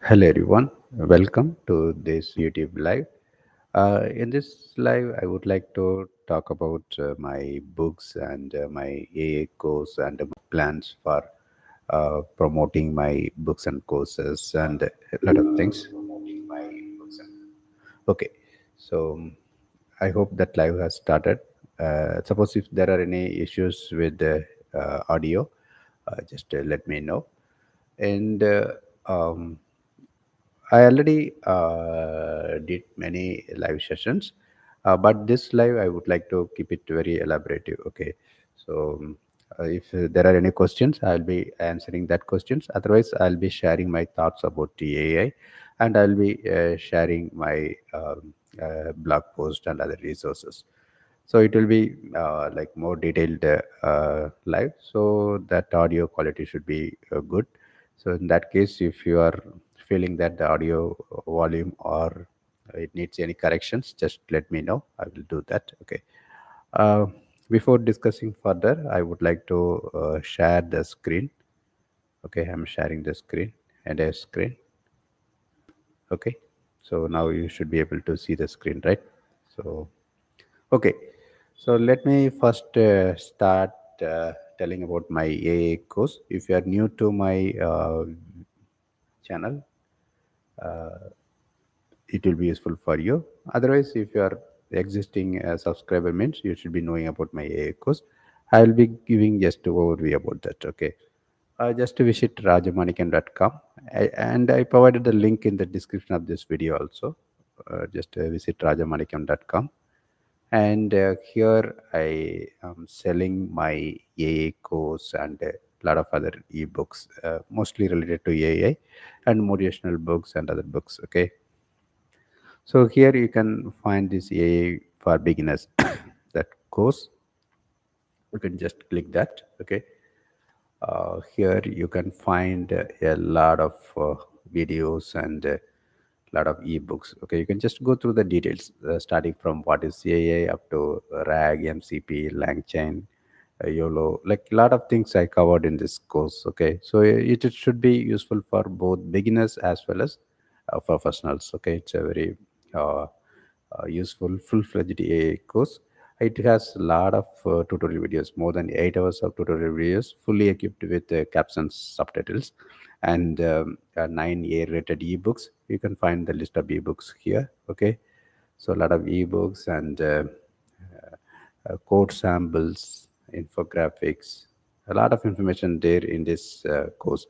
Hello everyone, welcome to this YouTube live. In this live, I would like to talk about my books and my AA course and plans for promoting my books and courses and a lot of things. Okay, so I hope that live has started. Suppose if there are any issues with the audio, just let me know. And I already did many live sessions, but this live I would like to keep it very elaborative. Okay, so if there are any questions, I'll be answering that questions. Otherwise, I'll be sharing my thoughts about the AI, and I'll be sharing my blog post and other resources. So it will be like more detailed live, so that audio quality should be good. So in that case, if you are feeling that the audio volume or it needs any corrections, just let me know. I will do that. Okay. Uh, Before discussing further, I would like to share the screen. Okay, I'm sharing the screen and a screen. Okay, so now you should be able to see the screen, right? So okay, so let me first start telling about my AA course. If you are new to my channel, it will be useful for you. Otherwise, if you are existing subscriber, means you should be knowing about my AA course. I will be giving just a overview about that. Okay, just to visit rajamanikam.com, and I provided the link in the description of this video also. Just visit rajamanikam.com, and here I am selling my AA course and a lot of other ebooks, mostly related to AI and motivational books and other books. Okay, so here you can find this AI for beginners that course. You can just click that. Okay, here you can find a lot of videos and a lot of ebooks. Okay, you can just go through the details, starting from what is CAA up to RAG, MCP, LangChain, YOLO. Like a lot of things I covered in this course. Okay, so it should be useful for both beginners as well as professionals. Okay, it's a very useful full-fledged AI course. It has a lot of tutorial videos, more than 8 hours of tutorial videos, fully equipped with captions, subtitles, and 9 A-rated ebooks. You can find the list of ebooks here. Okay, so a lot of ebooks and code samples, infographics, a lot of information there in this course.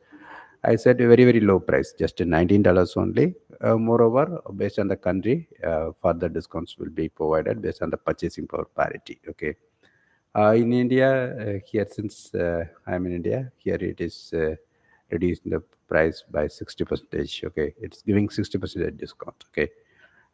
I said a very very low price, just $19 only. Moreover, based on the country, further discounts will be provided based on the purchasing power parity. Okay. In India, here since I'm in India, here it is reducing the price by 60%. Okay, it's giving 60% discount. Okay,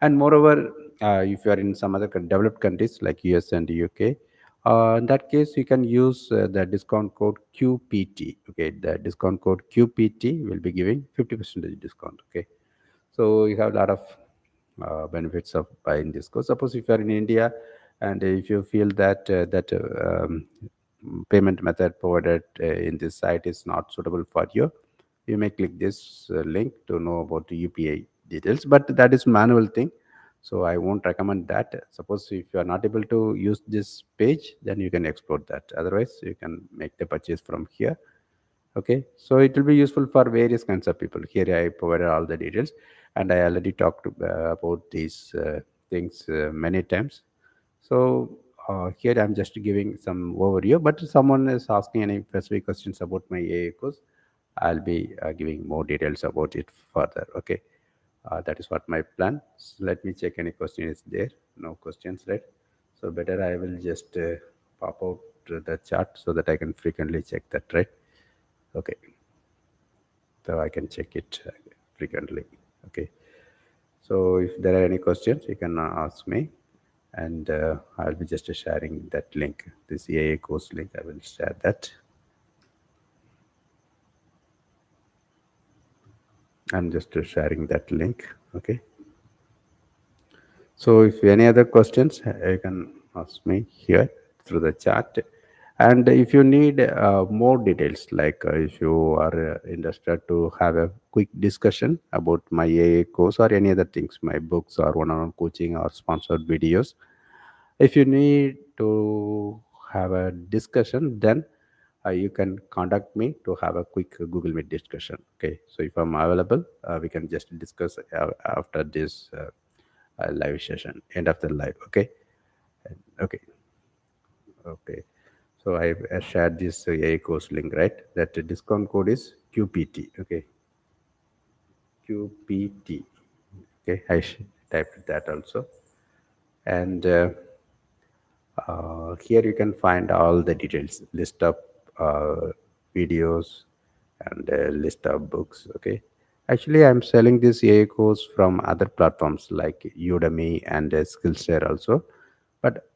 and moreover, if you are in some other developed countries like US and UK, in that case you can use the discount code QPT. Okay, the discount code QPT will be giving 50% discount. Okay, so you have a lot of benefits of buying this course. Suppose if you are in India and if you feel that payment method provided in this site is not suitable for you, you may click this link to know about the UPI details. But that is manual thing, so I won't recommend that. Suppose if you are not able to use this page, then you can export that. Otherwise, you can make the purchase from here. Okay, so it will be useful for various kinds of people. Here I provided all the details, and I already talked about these things many times. So here I'm just giving some overview, but someone is asking any specific questions about my AI course, I'll be giving more details about it further. Okay, that is what my plan. So let me check any question is there. No questions, right? So better I will just pop out the chat so that I can frequently check that, right? Okay, so I can check it frequently. Okay, so if there are any questions, you can ask me, and I'll be just sharing that link, this EAA course link. I will share that. I'm just sharing that link. Okay. So if any other questions, you can ask me here through the chat. And if you need more details, like if you are interested to have a quick discussion about my AA course or any other things, my books or one-on-one coaching or sponsored videos, if you need to have a discussion, then you can contact me to have a quick Google Meet discussion. Okay, so if I'm available, we can just discuss after this live session, end of the live. Okay, okay, okay. So I shared this AI course link, right? That discount code is QPT. Okay, QPT. Okay, typed that also, and here you can find all the details, list of videos and list of books. Okay, actually I'm selling this AI course from other platforms like Udemy and Skillshare also, but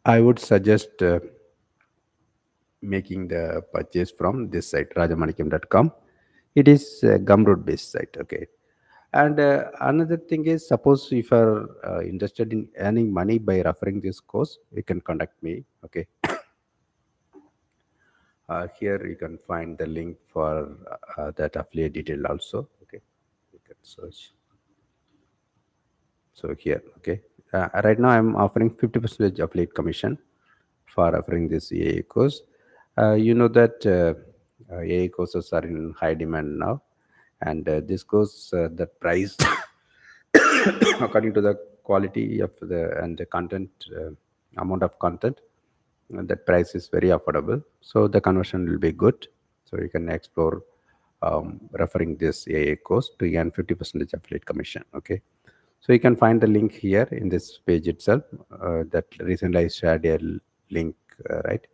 I would suggest making the purchase from this site rajamanikam.com. It is a Gumroad based site. Okay, and another thing is, suppose if you are interested in earning money by referring this course, you can contact me. Okay, here you can find the link for that affiliate detail also. Okay, you can search. So here, okay, right now I'm offering 50% affiliate commission for offering this AA course. You know that AA courses are in high demand now, and this course, the price according to the quality of the and the content, amount of content, that price is very affordable, so the conversion will be good. So you can explore referring this AA course to earn 50% affiliate commission. Okay, so you can find the link here in this page itself. That recently I shared a link, right?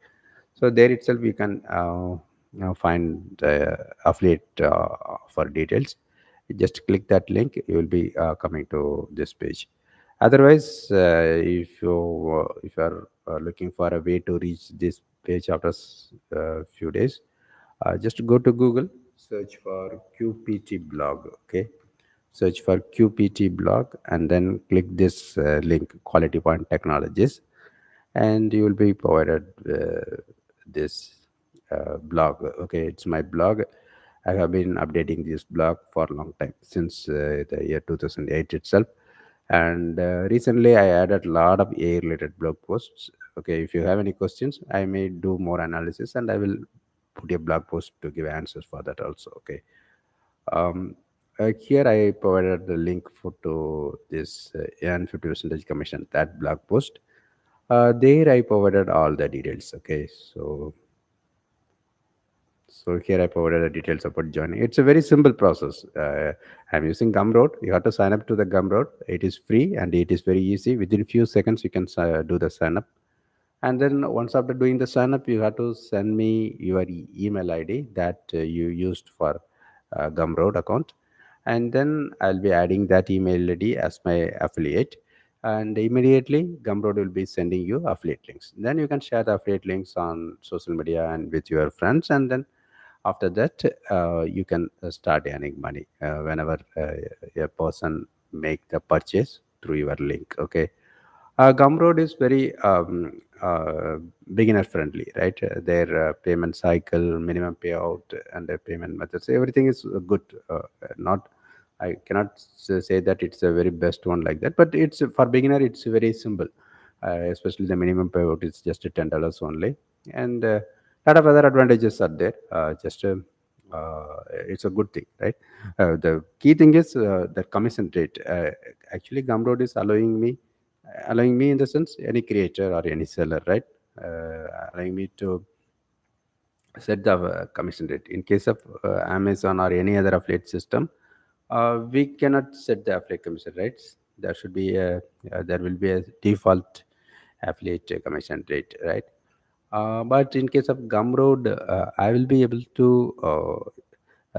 So there itself you can find the affiliate for details. You just click that link, you will be coming to this page. Otherwise, if you are looking for a way to reach this page after few days, just go to Google, search for QPT blog. Okay, search for QPT blog and then click this link, Quality Point Technologies, and you will be provided this blog. Okay, it's my blog. I have been updating this blog for a long time, since the year 2008 itself. And recently I added a lot of AI related blog posts. Okay, if you have any questions, I may do more analysis and I will put a blog post to give answers for that also. Okay, um, here I provided the link for to this earn 50% commission, that blog post. There I provided all the details. Okay, so here I provided the details about joining. It's a very simple process. I'm using Gumroad. You have to sign up to the Gumroad. It is free and it is very easy. Within few seconds, you can do the sign up. And then once after doing the sign up, you have to send me your email ID that you used for Gumroad account, and then I'll be adding that email ID as my affiliate. And immediately Gumroad will be sending you affiliate links. Then you can share the affiliate links on social media and with your friends, and then after that you can start earning money whenever a person make the purchase through your link. Okay, Gumroad is very beginner friendly, right? Their payment cycle, minimum payout, and their payment methods, everything is good. Not, I cannot say that it's a very best one like that, but it's for beginner. It's very simple. Especially the minimum payout is just $10 only, and lot of other advantages are there. It's a good thing, right? The key thing is the commission rate. Actually, Gumroad is allowing me in the sense, any creator or any seller, right? Allowing me to set the commission rate. In case of Amazon or any other affiliate system, we cannot set the affiliate commission rates. There should be there will be a default affiliate commission rate, right? But in case of Gumroad, I will be able to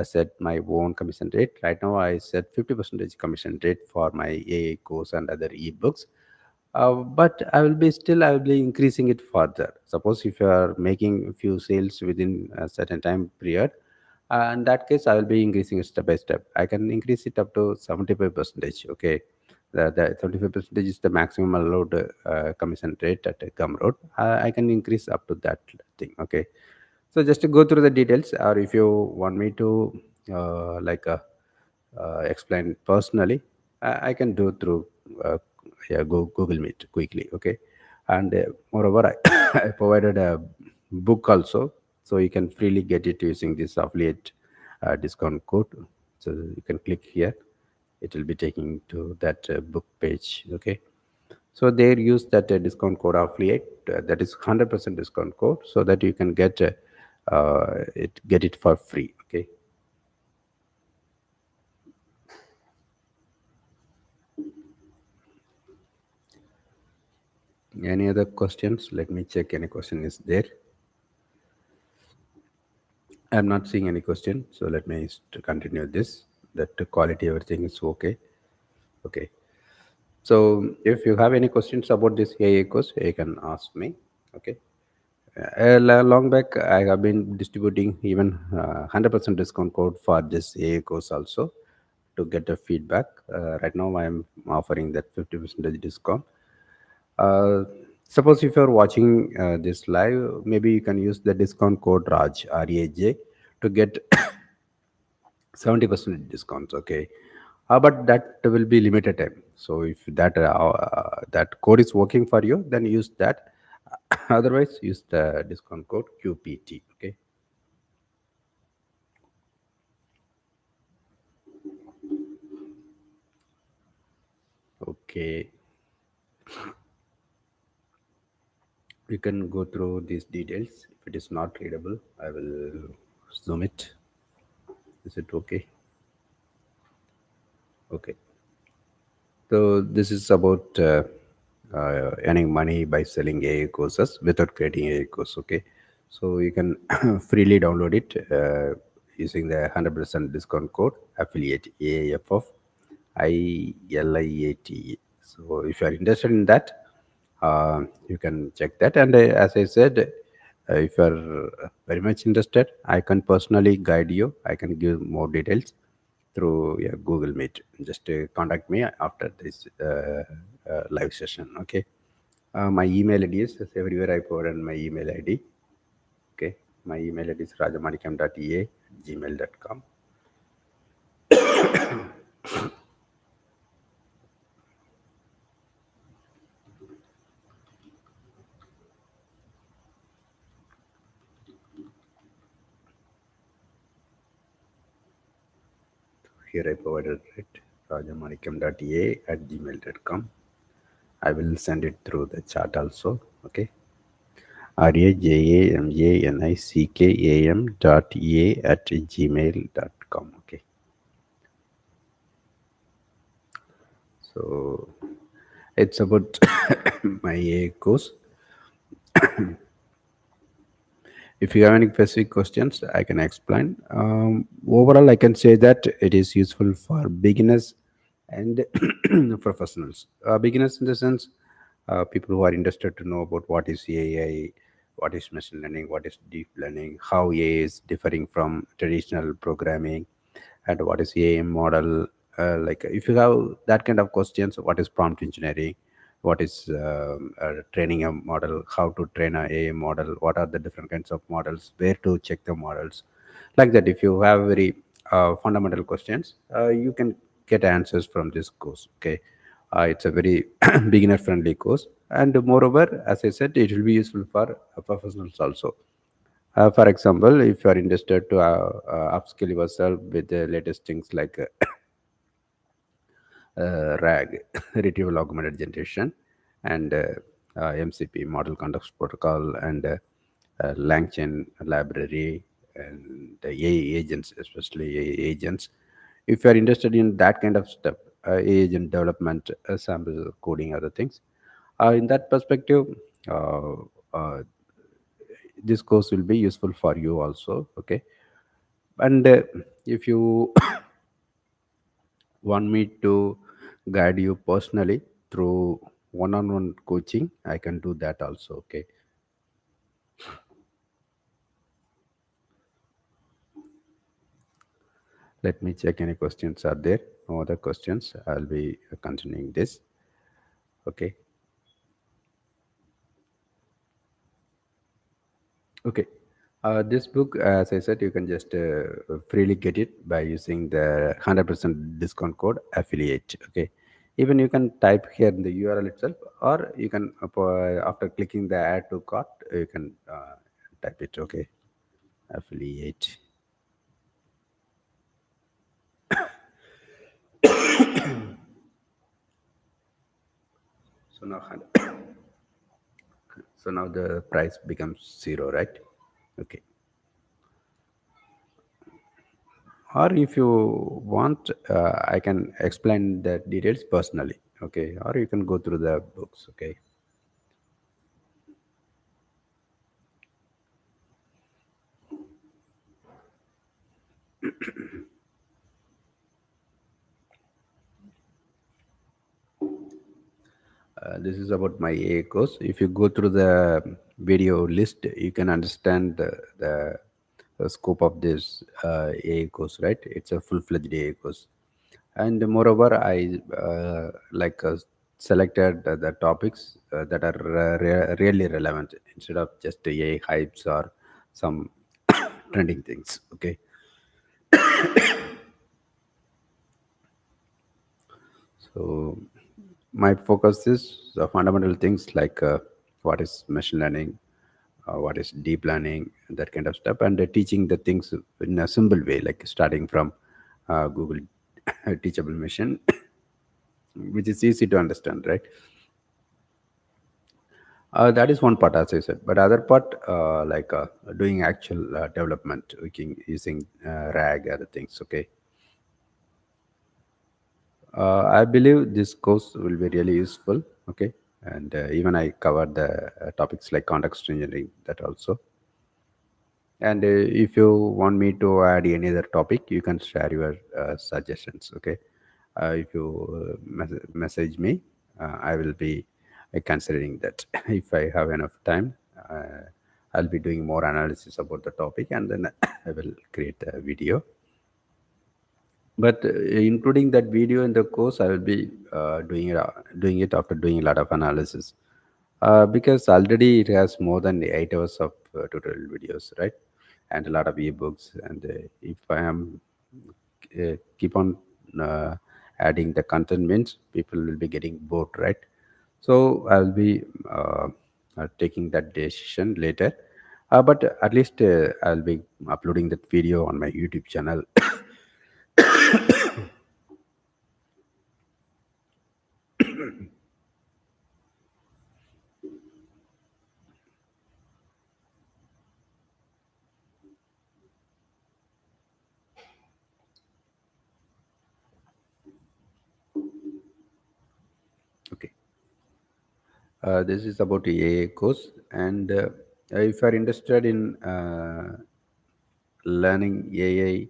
set my own commission rate. Right now, I set 50% commission rate for my AA course and other ebooks. But I will be increasing it further. Suppose if you are making a few sales within a certain time period, in that case, I will be increasing it step by step. I can increase it up to 75%. Okay, The 35% is the maximum allowed commission rate at Gumroad. I can increase up to that thing. Okay. So just to go through the details, or if you want me to explain personally, I can do through yeah, Google Meet quickly. Okay. And moreover, I provided a book also, so you can freely get it using this affiliate discount code. So you can click here, it will be taking to that book page. Okay, so they use that discount code affiliate, that is 100% discount code, so that you can get it for free. Okay. Any other questions? Let me check any question is there. I'm not seeing any question, so let me continue this. That the quality everything is okay. Okay. So if you have any questions about this AI course, you can ask me. Okay. Long back, I have been distributing even 100% discount code for this AI course also to get a feedback. Right now, I am offering that 50% discount. Uh, Suppose if you're watching this live, maybe you can use the discount code RAJ, RAJ, to get 70% discounts. Okay. But that will be limited time. So if that code is working for you, then use that. Otherwise, use the discount code QPT. Okay. Okay. We can go through these details. If it is not readable, I will zoom it. Is it okay? Okay. So this is about earning money by selling AI courses without creating AI course. Okay, so you can freely download it using the 100% discount code affiliate AAFF ILIAT. So if you are interested in that, you can check that. And as I said, if you are very much interested, I can personally guide you. I can give more details through Google Meet. Just contact me after this live session. Okay. My email ID is everywhere I provided my email ID. Okay. My email ID is rajamanikam.ea@gmail.com. Here I provided it, rajamanikam.ea@gmail.com. I will send it through the chat also. Okay. rajamanikam.ea@gmail.com. Okay. So it's about my course. If you have any specific questions, I can explain. Overall, I can say that it is useful for beginners and professionals. Beginners in the sense, people who are interested to know about what is AI, what is machine learning, what is deep learning, how AI is differing from traditional programming, and what is AI model. Like if you have that kind of questions, what is prompt engineering, what is training a model, how to train a AI model, what are the different kinds of models, where to check the models, like that. If you have very fundamental questions, you can get answers from this course. Okay. It's a very beginner friendly course, and moreover, as I said, it will be useful for professionals also. For example, if you are interested to upskill yourself with the latest things like RAG, Retrieval Augmented Generation, and MCP, Model Context Protocol, and LangChain library, and the AI agents, especially AI agents. If you are interested in that kind of stuff, AI agent development, sample coding, other things, in that perspective, uh, uh, this course will be useful for you also. Okay. And if you want me to guide you personally through one-on-one coaching, I can do that also. Okay. Let me check any questions are there. no other questions, I'll be continuing this. Okay. Okay. This book, as I said, you can just freely get it by using the 100% discount code affiliate. Okay. Even you can type here in the URL itself, or you can, after clicking the add to cart, you can type it. Okay. Affiliate. So now, so now the price becomes zero, right? Okay. Or if you want, I can explain the details personally. Okay. Or you can go through the books. Okay. This is about my AA course. If you go through the video list, you can understand the scope of this AA course, right? It's a full-fledged AA course. And moreover, I selected the topics that are really relevant instead of just AI hypes or some trending things. Okay. So my focus is the fundamental things like what is machine learning, what is deep learning, that kind of stuff, and teaching the things in a simple way, like starting from Google Teachable Machine, which is easy to understand, right? That is one part, as I said. But other part, doing actual development, using RAG, other things. Okay. I believe this course will be really useful. Okay. And even I covered the topics like context engineering, that also. And if you want me to add any other topic, you can share your suggestions. Okay. If you message me, I will be considering that. If I have enough time, I'll be doing more analysis about the topic, and then I will create a video. But including that video in the course, I will be doing it after doing a lot of analysis, because already it has more than 8 hours of tutorial videos, right? And a lot of ebooks. And if I am keep on uh, adding the content, means people will be getting bored, right? So I'll be taking that decision later. But at least I'll be uploading that video on my YouTube channel. Okay. This is about the AA course, and if you are interested in learning AI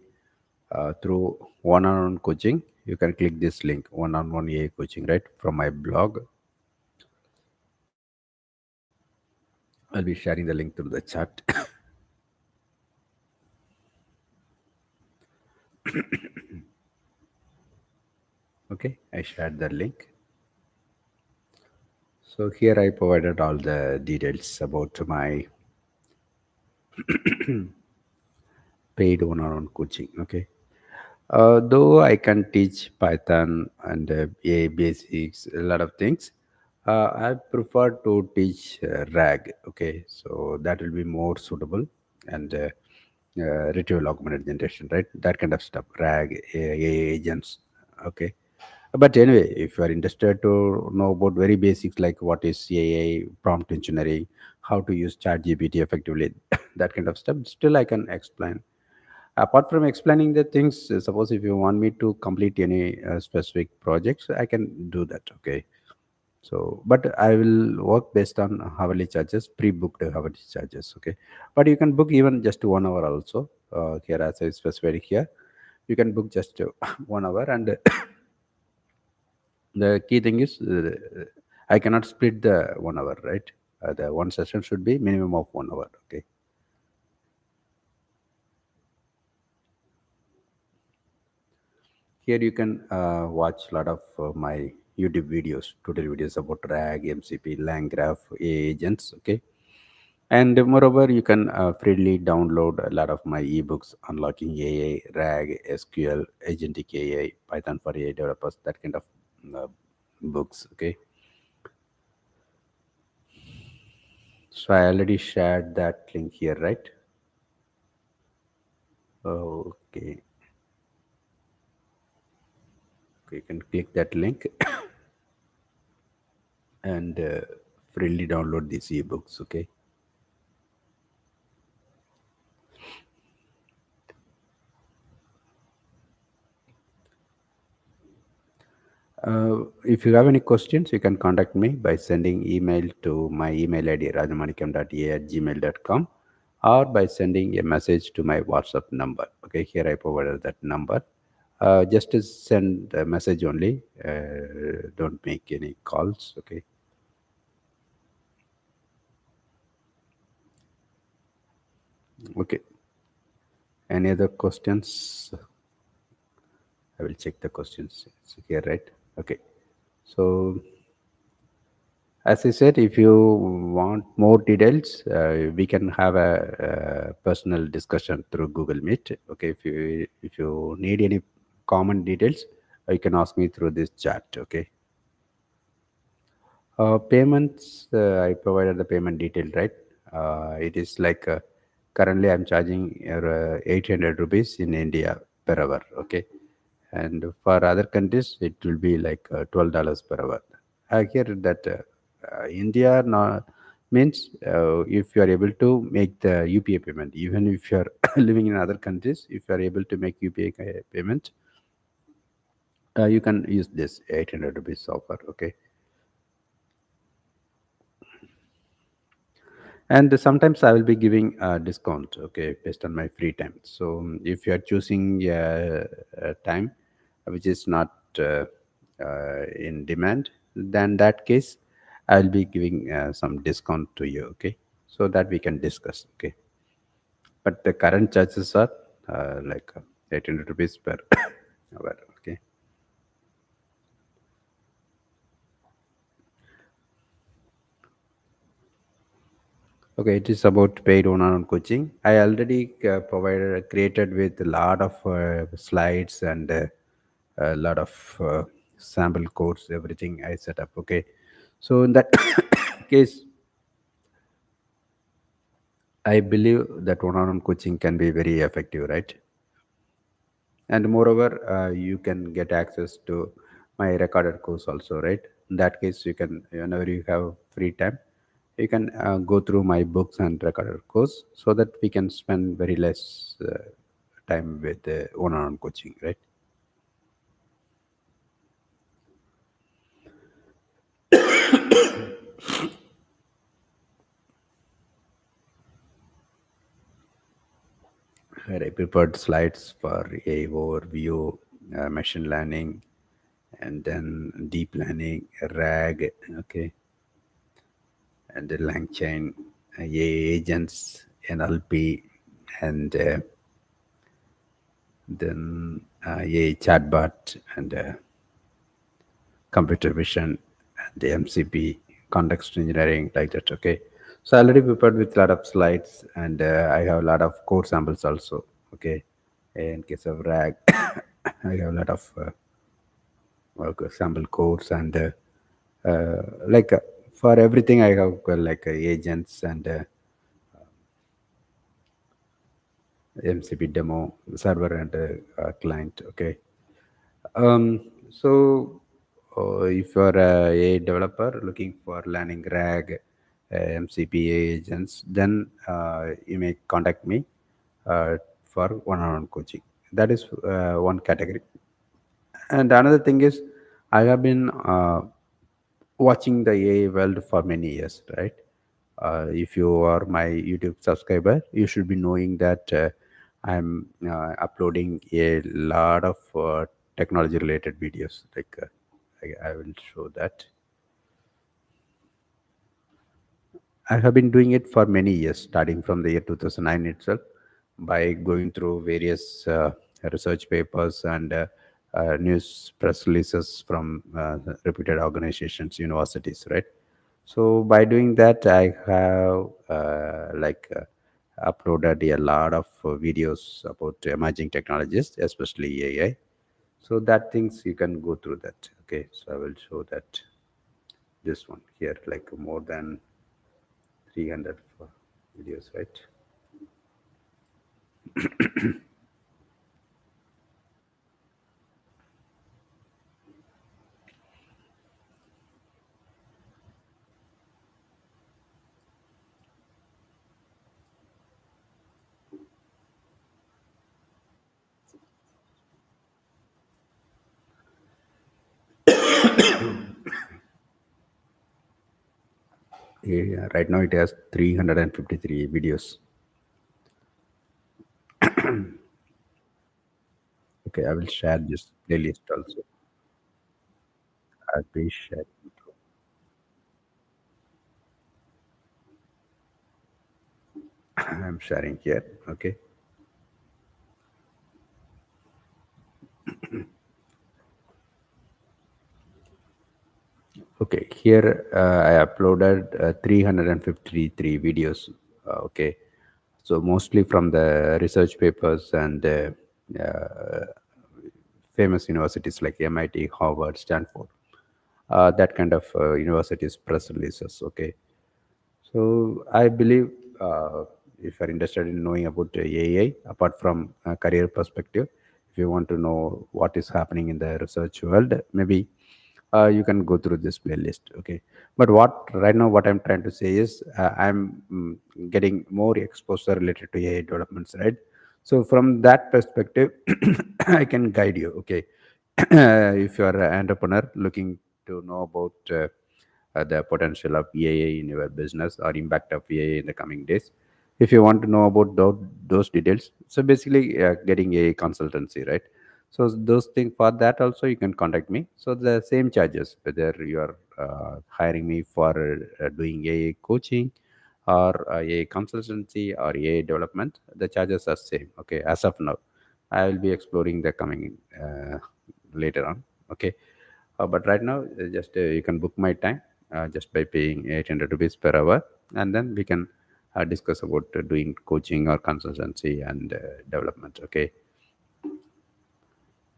through one-on-one coaching, you can click this link, one-on-one AI coaching, right, from my blog. I'll be sharing the link through the chat. Okay, I shared the link. So here I provided all the details about my paid one-on-one coaching. Okay. Though I can teach Python and AI basics, a lot of things, I prefer to teach RAG. Okay, so that will be more suitable, and retrieval augmented generation, right? That kind of stuff, RAG, AI agents. Okay, but anyway, if you are interested to know about very basics like what is AI, prompt engineering, how to use ChatGPT effectively, that kind of stuff, still I can explain. Apart from explaining the things, suppose if you want me to complete any specific projects, I can do that. Okay. So, but I will work based on hourly charges, pre-booked hourly charges. Okay. But you can book even just 1 hour also. Here, as I specified here, you can book just 1 hour. And the key thing is, I cannot split the 1 hour, right? The one session should be minimum of 1 hour. Okay. Here you can watch a lot of my YouTube videos, tutorial videos about RAG, MCP, LangGraph, AI agents. Okay, and moreover, you can freely download a lot of my ebooks, unlocking AI, RAG, SQL, agentic AI, Python for AI developers, that kind of uh, books. Okay, so I already shared that link here, right? Okay, okay, you can click that link and freely download these ebooks. Okay. If you have any questions, you can contact me by sending email to my email ID rajamanikam.a@gmail.com, or by sending a message to my WhatsApp number. Okay, here I provided that number. Just to send a message only. Don't make any calls. Okay. Okay. Any other questions? I will check the questions. It's here, right? Okay. So as I said, if you want more details, we can have a personal discussion through Google Meet. Okay, if you need any common details, you can ask me through this chat. Okay. Payments, I provided the payment detail, right? It is like currently I'm charging 800 rupees in India per hour. Okay, and for other countries it will be like $12 per hour. I hear that India now means if you are able to make the UPI payment, even if you are living in other countries, if you are able to make UPI payment, you can use this 800 rupees offer. Okay. And sometimes I will be giving a discount, okay, based on my free time. So if you are choosing a time which is not in demand, then that case I'll be giving some discount to you. Okay, so that we can discuss. Okay, but the current charges are like 800 rupees per hour. Okay. Okay, it is about paid one-on-one coaching. I already created with a lot of slides and a lot of sample codes, everything I set up. Okay, so in that case, I believe that one-on-one coaching can be very effective, right? And moreover, you can get access to my recorded course also, right? In that case, you can, whenever you have free time, you can go through my books and recorded course, so that we can spend very less time with one-on-one coaching, right? Where I prepared slides for a overview, machine learning, and then deep learning, RAG, okay, and the LangChain, AI agents, NLP, and then AI chatbot, and computer vision, and the MCP, context engineering, like that. Okay, so I already prepared with a lot of slides, and I have a lot of code samples also. Okay, in case of RAG, I have a lot of sample codes, and like for everything I have like agents and MCP demo server and client. Okay. So if you're a developer looking for learning RAG, MCP agents, then you may contact me for one-on-one coaching. That is one category. And another thing is, I have been watching the AI world for many years, right? If you are my YouTube subscriber, you should be knowing that I'm uploading a lot of technology related videos. Like I will show that. I have been doing it for many years, starting from the year 2009 itself, by going through various research papers and news press releases from reputed organizations, universities, right? So by doing that, I have uploaded a lot of videos about emerging technologies, especially AI. So that things you can go through that. Okay, so I will show that this one here, like more than 300 videos, right? Yeah, right now it has 353 videos. Okay, I will share this playlist also. I'll be sharing. I'm sharing here. Okay. Okay. Here I uploaded 353 videos. Okay. So mostly from the research papers and uh, famous universities like MIT, Harvard, Stanford. That kind of universities press releases. Okay. So I believe if you're interested in knowing about AI, apart from career perspective, if you want to know what is happening in the research world, maybe you can go through this playlist. Okay, but what right now what I'm trying to say is I'm getting more exposure related to AI developments, right? So from that perspective, I can guide you. Okay, if you are an entrepreneur looking to know about the potential of AI in your business or impact of AI in the coming days. If you want to know about those details, so basically getting a consultancy, right? So those things for that also you can contact me. So the same charges, whether you are hiring me for doing AI coaching or AI consultancy or AI development, the charges are same. Okay, as of now, I will be exploring the coming later on. Okay, but right now, just you can book my time just by paying 800 rupees per hour, and then we can discuss about doing coaching or consultancy and development. Okay,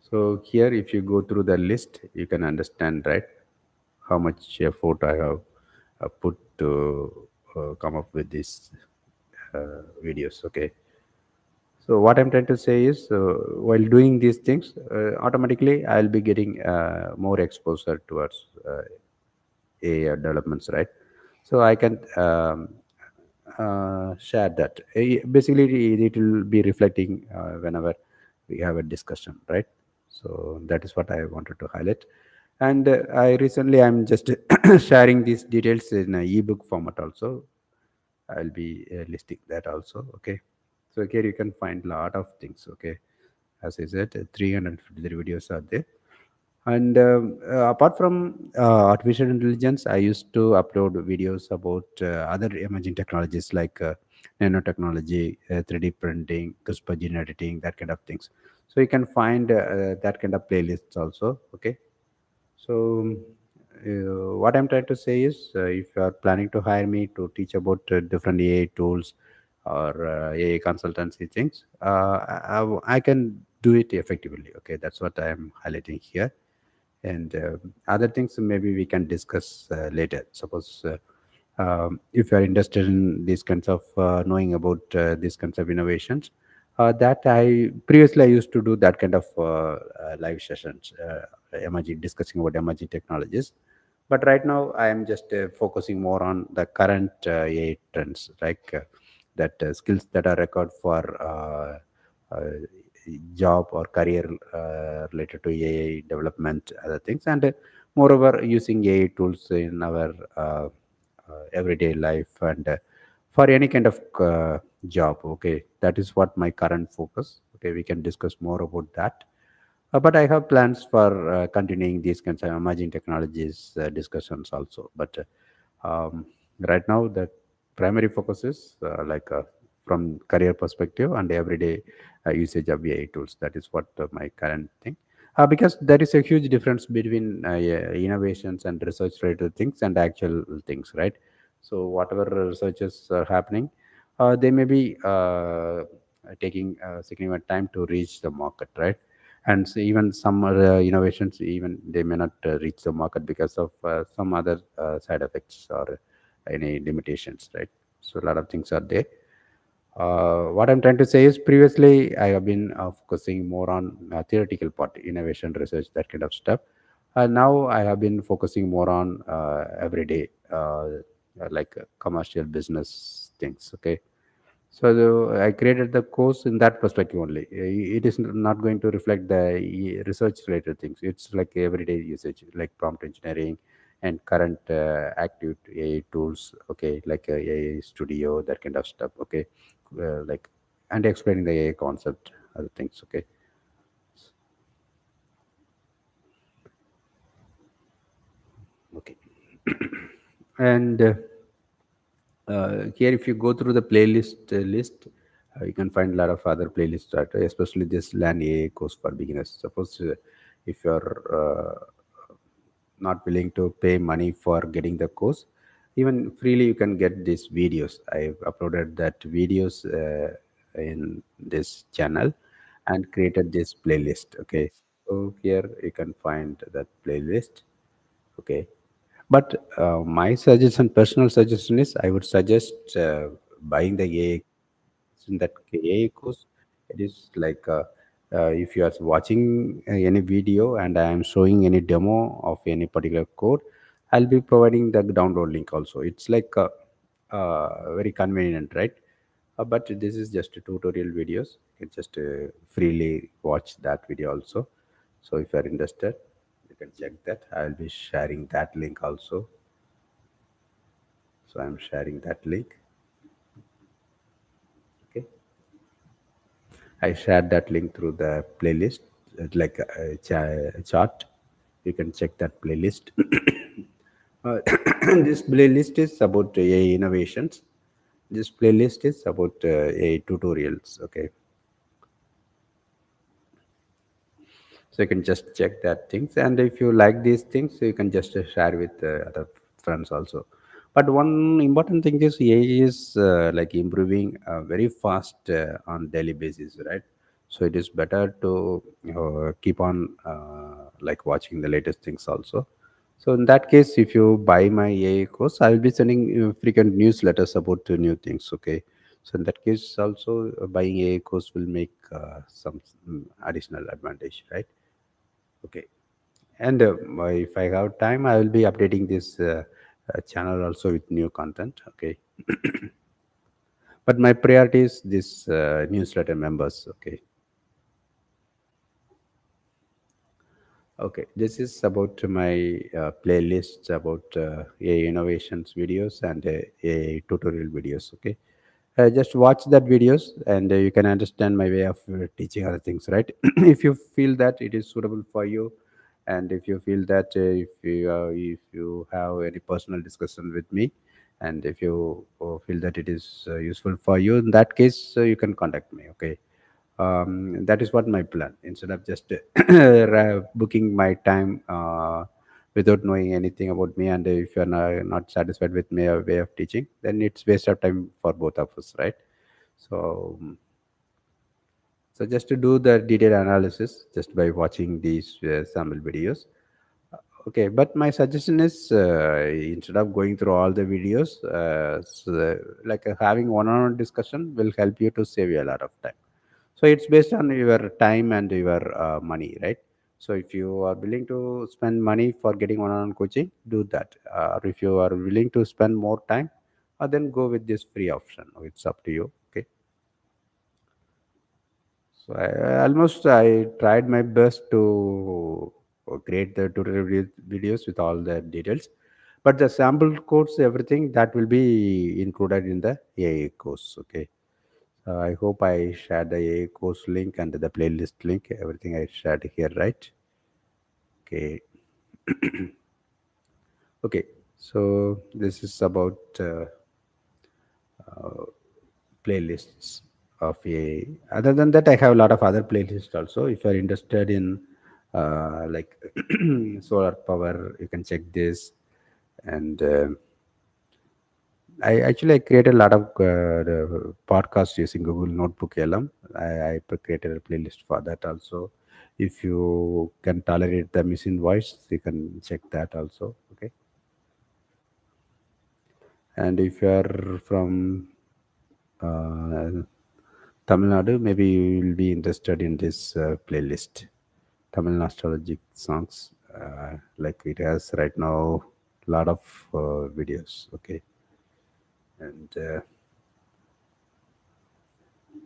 so here, if you go through the list, you can understand, right, how much effort I have put to come up with these videos. Okay, so what I'm trying to say is, while doing these things, automatically I'll be getting more exposure towards AI developments, right? So I can share that. Basically, it will be reflecting whenever we have a discussion, right? So that is what I wanted to highlight. And I recently I'm just sharing these details in a ebook format also. I'll be listing that also. Okay. So here you can find a lot of things. Okay. As I said, 353 videos are there. And apart from artificial intelligence, I used to upload videos about other emerging technologies like nanotechnology, 3D printing, CRISPR gene editing, that kind of things. So you can find that kind of playlists also. Okay. So, what I'm trying to say is, if you are planning to hire me to teach about different AI tools or AI consultancy things, I can do it effectively. Okay, that's what I'm highlighting here. And other things maybe we can discuss later. Suppose if you are interested in these kinds of knowing about these kinds of innovations, that I previously I used to do that kind of live sessions, emerging discussing about emerging technologies. But right now I am just focusing more on the current AI trends, like that skills that are required for job or career related to AI development, other things, and moreover using AI tools in our everyday life and for any kind of job. Okay, that is what my current focus. Okay, we can discuss more about that. But I have plans for continuing these kinds of emerging technologies discussions also. But right now, the primary focus is from career perspective and everyday usage of AI tools. That is what my current thing. Because there is a huge difference between yeah, innovations and research related things and actual things, right? So whatever researches are happening, they may be taking significant time to reach the market, right? And so even some other innovations, even they may not reach the market because of some other side effects or any limitations, right? So a lot of things are there. What I'm trying to say is previously I have been focusing more on theoretical part, innovation research, that kind of stuff. Now I have been focusing more on everyday, like commercial business things. Okay, so I created the course in that perspective only. It is not going to reflect the research related things. It's like everyday usage, like prompt engineering and current active AI tools. Okay, like AI Studio, that kind of stuff. Okay, like and explaining the AI concept, other things. Okay, okay, and. Here if you go through the playlist list, you can find a lot of other playlists, right? Especially this LAN AI course for beginners. Suppose if you're not willing to pay money for getting the course, even freely you can get these videos. I've uploaded that videos in this channel and created this playlist. Okay, so here you can find that playlist. Okay, but my suggestion, personal suggestion is I would suggest buying the AI. In that AI course, it is like if you are watching any video and I am showing any demo of any particular code, I'll be providing the download link also. It's like very convenient, right? But this is just a tutorial videos. You can just freely watch that video also. So if you are interested, you can check that. I'll be sharing that link also. So I'm sharing that link. Okay. I shared that link through the playlist, like a chart. You can check that playlist. This playlist is about AI innovations. This playlist is about AI tutorials. Okay, so you can just check that things, and if you like these things, you can just share with other friends also. But one important thing is AI is like improving very fast on daily basis, right? So it is better to keep on like watching the latest things also. So in that case, if you buy my AI course, I will be sending you frequent newsletters about the new things. Okay, so in that case, also buying AI course will make some additional advantage, right? Okay. And if I have time, I will be updating this channel also with new content. Okay. But my priority is this newsletter members. Okay. Okay. This is about my playlist about AI innovations videos and AI tutorial videos. Okay. Just watch that videos and you can understand my way of teaching other things, right? If you feel that it is suitable for you, and if you feel that if you have any personal discussion with me, and if you feel that it is useful for you, in that case you can contact me. Okay, that is what my plan. Instead of just booking my time without knowing anything about me, and if you're not satisfied with my way of teaching, then it's waste of time for both of us, right? So so just to do the detailed analysis just by watching these sample videos. Okay, but my suggestion is instead of going through all the videos, like having one-on-one discussion will help you to save you a lot of time. So it's based on your time and your money, right? So if you are willing to spend money for getting one-on-one coaching, do that. Or if you are willing to spend more time, then go with this free option. It's up to you. Okay. So almost I tried my best to create the tutorial videos with all the details, but the sample codes, everything that will be included in the AI course. Okay. I hope I shared the AI course link and the playlist link. Everything I shared here, right? Okay. Okay. So this is about playlists of AI. Other than that, I have a lot of other playlists also. If you are interested in like solar power. You can check this. And I created a lot of the podcasts using Google Notebook LM. I created a playlist for that also. If you can tolerate the missing voice, you can check that also. Okay. And if you are from uh, Tamil Nadu, maybe you will be interested in this playlist, Tamil nostalgic songs. Like it has right now a lot of videos. Okay. And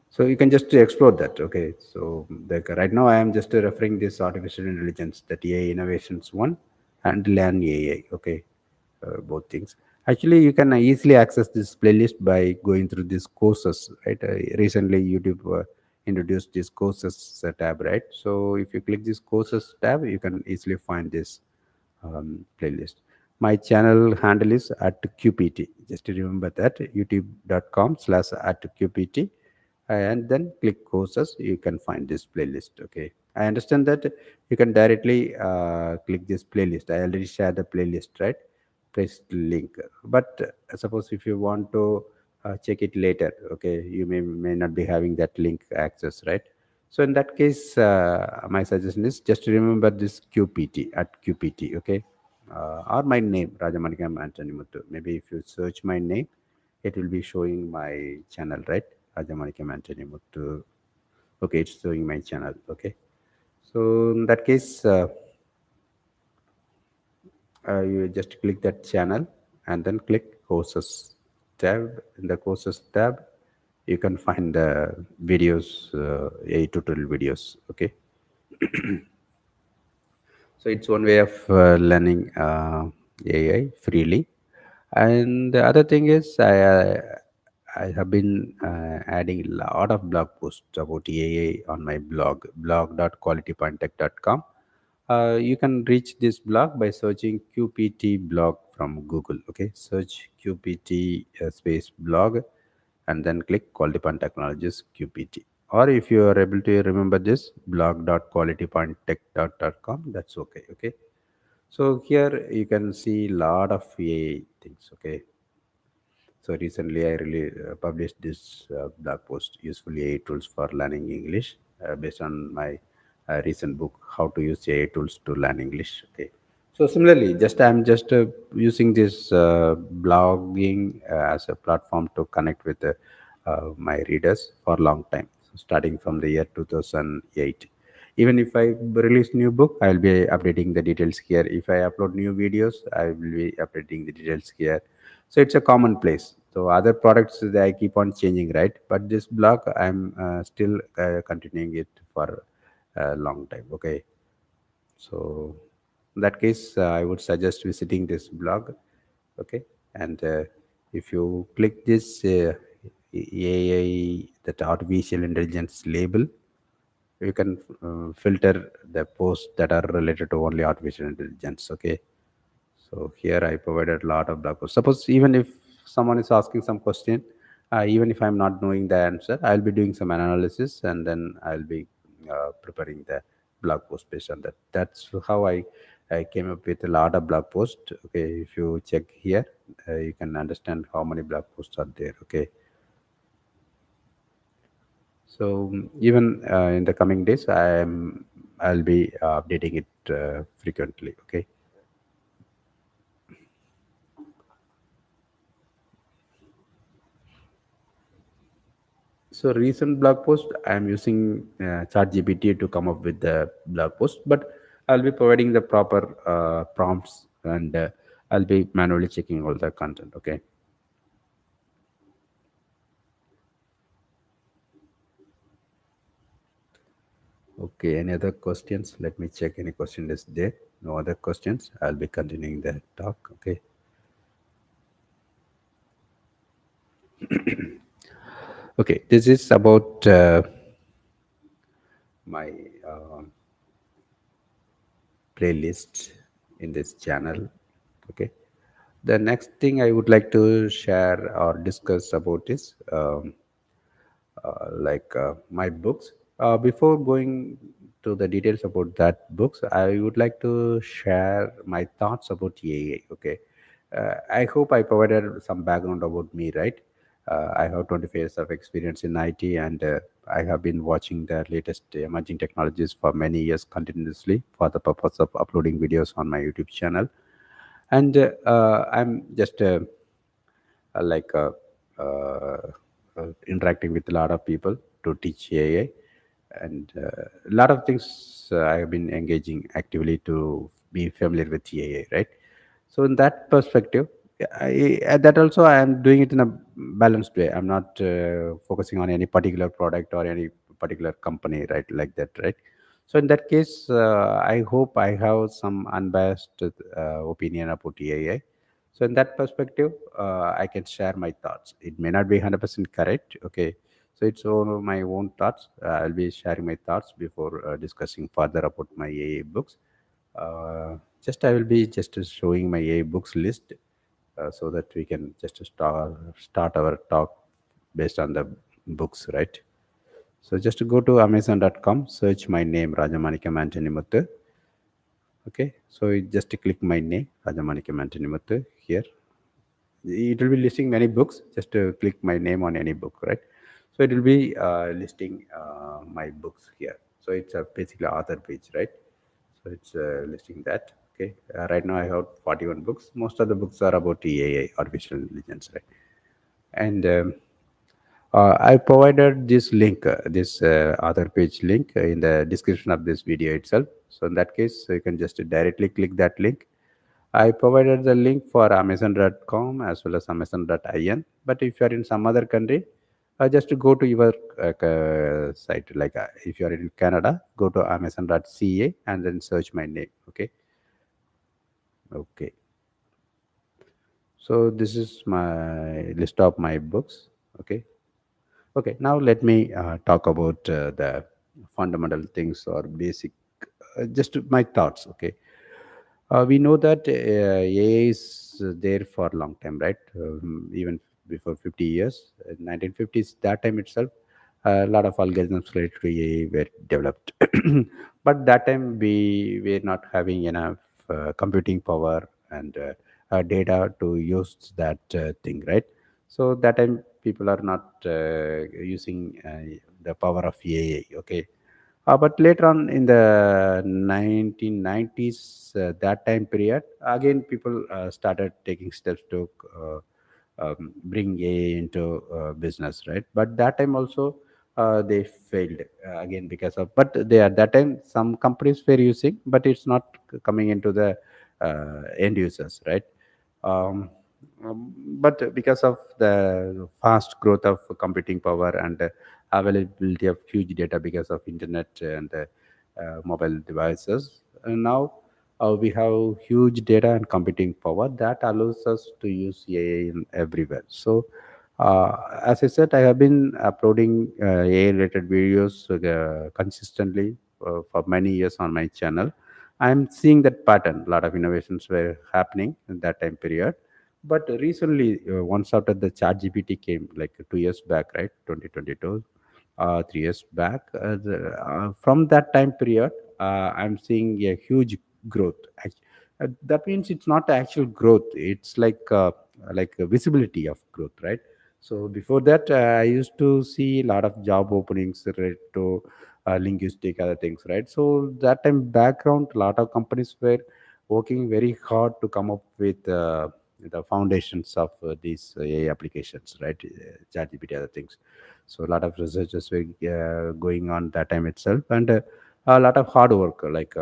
so you can just explore that. Okay. So like right now I am just referring this artificial intelligence, that AI innovations one and learn AI. Okay. Both things. Actually, you can easily access this playlist by going through these courses, right? Recently, YouTube introduced this courses tab, right? So if you click this courses tab, you can easily find this playlist. My channel handle is at QPT. Just remember that, youtube.com/ at QPT, and then click courses. You can find this playlist. Okay. I understand that you can directly click this playlist. I already shared the playlist, right? Press the link. But suppose if you want to check it later, okay, you may not be having that link access, right? So in that case, my suggestion is just remember this QPT at QPT, okay, or my name Rajamanikam Anthony Muthu. Maybe if you search my name, it will be showing my channel, right? Rajamanikam Anthony Muthu. Okay, it's showing my channel. Okay, so in that case, you just click that channel and then click courses tab. In the courses tab, you can find the videos, a tutorial videos. Okay. So it's one way of learning AI freely. And the other thing is, I have been adding a lot of blog posts about AI on my blog.qualitypointtech.com. You can reach this blog by searching QPT blog from Google. Okay, search QPT space blog, and then click Quality Point Technologies QPT. Or if you are able to remember this, blog.qualitypointtech.com, that's okay. Okay. So here you can see lot of AI things. Okay. So recently, I really published this blog post, useful AI tools for learning English, based on my recent book, How to Use AI Tools to Learn English. Okay. So similarly, just I'm just using this blogging as a platform to connect with my readers for a long time. So starting from the year 2008. Even if I release new book, I'll be updating the details here. If I upload new videos, I will be updating the details here. So it's a common place. So other products I keep on changing, right? But this blog I'm still continuing it for a long time. Okay. So in that case, I would suggest visiting this blog. Okay. And if you click this AI, that artificial intelligence label, you can filter the posts that are related to only artificial intelligence. Okay. So here I provided a lot of blog posts. Suppose even if someone is asking some question, even if I'm not knowing the answer, I'll be doing some analysis, and then I'll be preparing the blog post based on that. That's how I came up with a lot of blog posts. Okay, if you check here, you can understand how many blog posts are there. Okay, so even in the coming days, I'll be updating it frequently. Okay. So recent blog post, I am using ChatGPT to come up with the blog post, but I'll be providing the proper prompts, and I'll be manually checking all the content. Okay. Okay. Any other questions? Let me check. Any question is there? No other questions. I'll be continuing the talk. Okay. Okay. This is about my playlist in this channel. Okay. The next thing I would like to share or discuss about is my books. Before going to the details about that books, I would like to share my thoughts about AI. Okay, I hope I provided some background about me, right? I have 25 years of experience in IT, and I have been watching the latest emerging technologies for many years continuously for the purpose of uploading videos on my YouTube channel. And I'm just like interacting with a lot of people to teach AI, and a lot of things I have been engaging actively to be familiar with AI, right? So in that perspective, that also I am doing it in a balanced way. I'm not focusing on any particular product or any particular company, right? Like that, right? So in that case, I hope I have some unbiased opinion about AI. So in that perspective, I can share my thoughts. It may not be 100% correct. Okay. So it's all my own thoughts. I'll be sharing my thoughts before discussing further about my AI books. Just I will be just showing my AI books list so that we can just start our talk based on the books, right? So just go to amazon.com, search my name, Rajamanikam Antony Muthu. Okay, so you just click my name, Rajamanikam Antony Muthu here. It will be listing many books. Just click my name on any book, right? So it will be listing my books here. So it's a basically author page, right? So it's listing that. Okay, right now I have 41 books. Most of the books are about AI, artificial intelligence, right? And I provided this link, this author page link in the description of this video itself. So in that case, you can just directly click that link. I provided the link for Amazon.com as well as Amazon.in. But if you are in some other country, just go to your site. Like if you are in Canada, go to Amazon.ca and then search my name. Okay. Okay. So this is my list of my books. Okay. Okay, now let me talk about the fundamental things or basic, just my thoughts. Okay, we know that AI is there for a long time, right? Even before 50 years, 1950s, that time itself, a lot of algorithms related to AI were developed. But that time we were not having enough computing power and data to use that thing, right? So that time people are not using the power of AI. Okay, but later on in the 1990s, that time period, again people started taking steps to bring AI into business, right? But that time also they failed again because of. But they at that time some companies were using, but it's not coming into the end users, right? Um, but because of the fast growth of computing power and availability of huge data because of internet and mobile devices, and now we have huge data and computing power that allows us to use AI in everywhere. So as I said, I have been uploading AI related videos consistently for many years on my channel. I'm seeing that pattern. A lot of innovations were happening in that time period. But recently, once after the chat GPT came, like 2 years back, right, 2022, 3 years back, from that time period, I'm seeing a huge growth. That means it's not actual growth; it's like a visibility of growth, right? So before that, I used to see a lot of job openings related to linguistic other things, right? So that time background, a lot of companies were working very hard to come up with the foundations of these AI applications, right? ChatGPT, other things. So a lot of researchers were going on that time itself, and a lot of hard work, like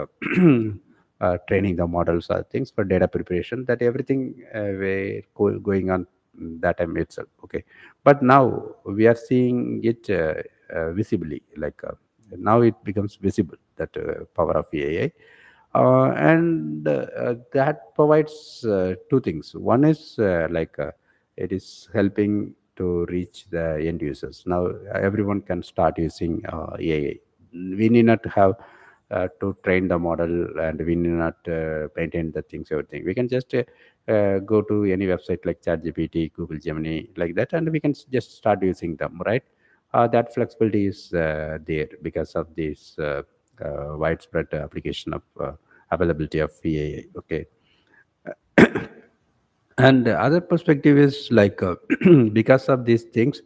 training the models, things for data preparation. That everything were going on that time itself. Okay, but now we are seeing it visibly, like now it becomes visible that power of AI, and that provides two things. One is it is helping to reach the end users. Now everyone can start using AI. We need not have to train the model, and we need not maintain the things, everything. We can just go to any website like ChatGPT, Google Gemini, like that, and we can just start using them, right? That flexibility is there because of this widespread application of availability of AI. Okay, and the other perspective is like because of these things,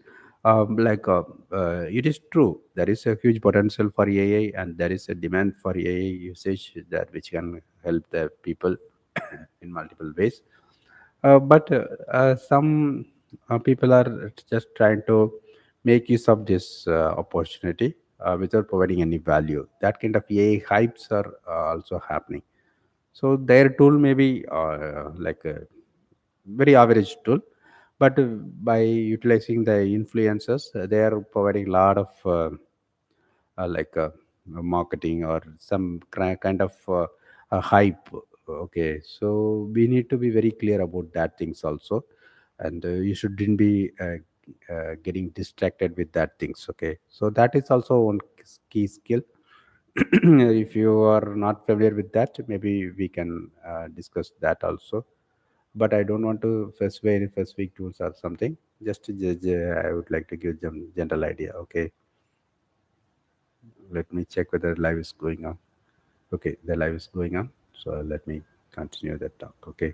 it is true there is a huge potential for AI, and there is a demand for AI usage that which can help the people in multiple ways. But some people are just trying to make use of this opportunity without providing any value. That kind of AI hypes are also happening. So their tool may be like a very average tool, but by utilizing the influencers, they are providing a lot of marketing or some kind of hype. Okay, so we need to be very clear about that things also, and you shouldn't be getting distracted with that things. Okay, so that is also one key skill. If you are not familiar with that, maybe we can discuss that also, but I don't want to specify any specific tools or something. Just to judge, I would like to give them general idea. Okay, let me check whether live is going on. Okay, the live is going on. So let me continue the talk. Okay,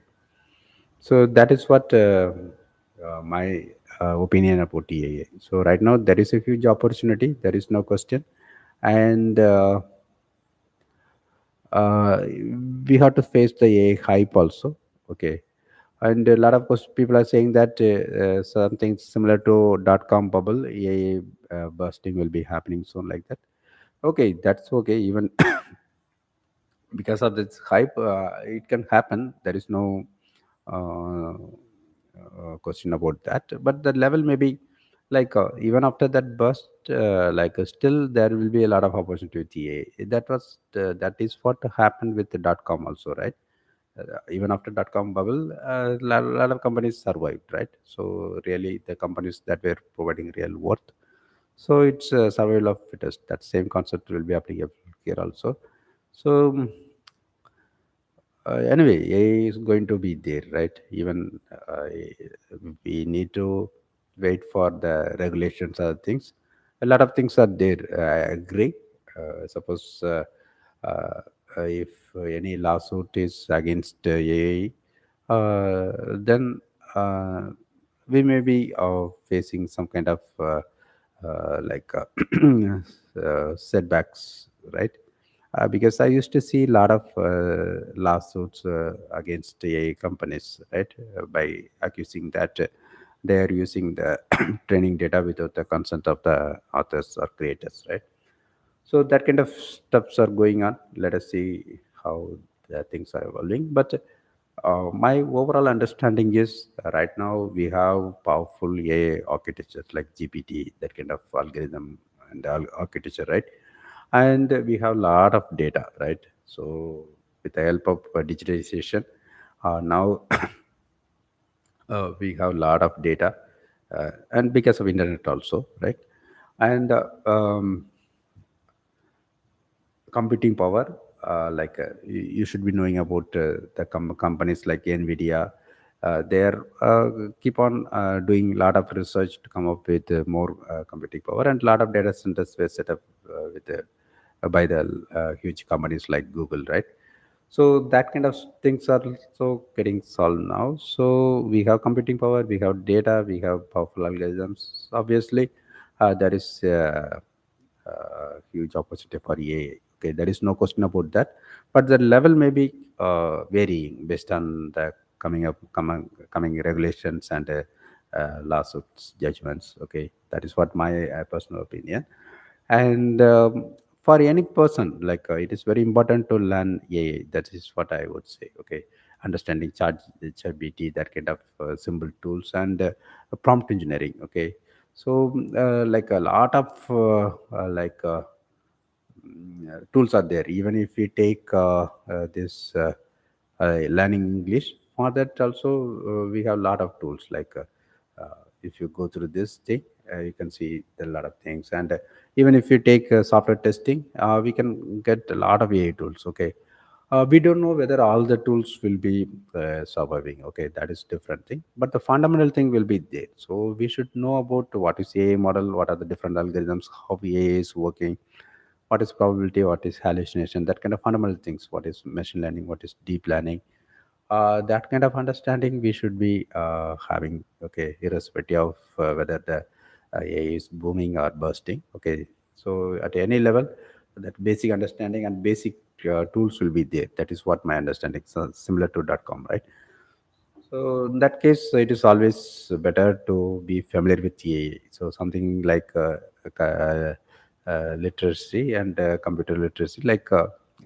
so that is what my opinion about EAA. So right now there is a huge opportunity. There is no question, and uh, we have to face the AI hype also. Okay, and a lot of people are saying that something similar to dot-com bubble, AI bursting will be happening soon, like that. Okay, that's okay. Even because of this hype, it can happen. There is no uh, question about that. But the level may be like even after that burst, still there will be a lot of opportunity with EA. That is what happened with the dot com also, right? Even after dot com bubble, a lot of companies survived, right? So really, the companies that were providing real worth. So it's survival of fittest. That same concept will be applicable here also. So anyway, AI is going to be there, right? Even we need to wait for the regulations or things. A lot of things are there. I agree. Suppose if any lawsuit is against AI, then uh, we may be facing some kind of setbacks, right? Because I used to see a lot of lawsuits against AI companies, right, by accusing that they are using the training data without the consent of the authors or creators, right? So that kind of stuffs are going on. Let us see how the things are evolving. But my overall understanding is right now we have powerful AI architectures like GPT, that kind of algorithm and architecture, right? And we have a lot of data, right? So with the help of digitization, now we have a lot of data, and because of internet also, right? And computing power, you should be knowing about the companies like Nvidia. They're keep on doing a lot of research to come up with more computing power, and a lot of data centers were set up with by the huge companies like Google, right? So that kind of things are also getting solved now. So we have computing power, we have data, we have powerful algorithms. Obviously, there is huge opportunity for AI. Okay, there is no question about that. But the level may be varying based on the coming regulations and lawsuits judgments. Okay, that is what my personal opinion. And for any person, it is very important to learn AI. That is what I would say. Okay, understanding ChatGPT, that kind of simple tools, and prompt engineering. Okay, so like a lot of tools are there. Even if we take this learning English, for that also we have a lot of tools. If you go through this thing, you can see a lot of things. And even if you take software testing, we can get a lot of AI tools. Okay, we don't know whether all the tools will be surviving. Okay, that is different thing, but the fundamental thing will be there. So we should know about what is AI model, what are the different algorithms, how AI is working, what is probability, what is hallucination, that kind of fundamental things, what is machine learning, what is deep learning. That kind of understanding we should be having, okay, irrespective of whether the AI is booming or bursting. Okay, so at any level, that basic understanding and basic tools will be there. That is what my understanding. So similar to .com, right? So in that case, it is always better to be familiar with AI. So something like literacy and computer literacy. Like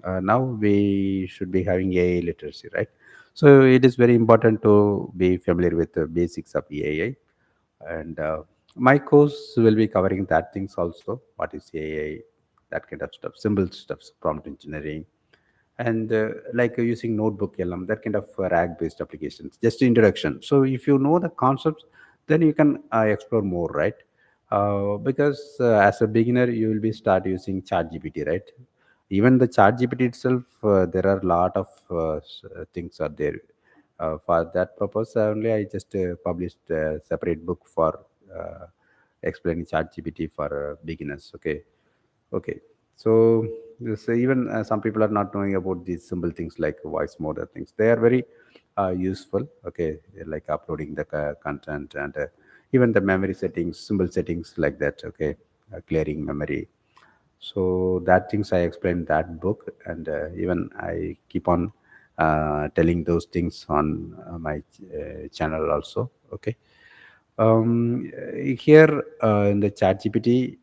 now we should be having AI literacy, right? So it is very important to be familiar with the basics of AI. And my course will be covering that things also. What is AI? That kind of stuff, simple stuff, prompt engineering, and like using notebook LM, that kind of rag based applications, just introduction. So if you know the concepts, then you can explore more, right? Because as a beginner you will be start using chat gpt, right? Even the chat gpt itself, there are a lot of things are there. For that purpose only, I just published a separate book for uh, explaining chat gpt for beginners. Okay. Okay. So this, even some people are not knowing about these simple things like voice mode or things. They are very useful. Okay, like uploading the content and even the memory settings, simple settings like that. Okay, clearing memory. So that things I explained that book, and even I keep on telling those things on my channel also. Okay. Here in the chat gpt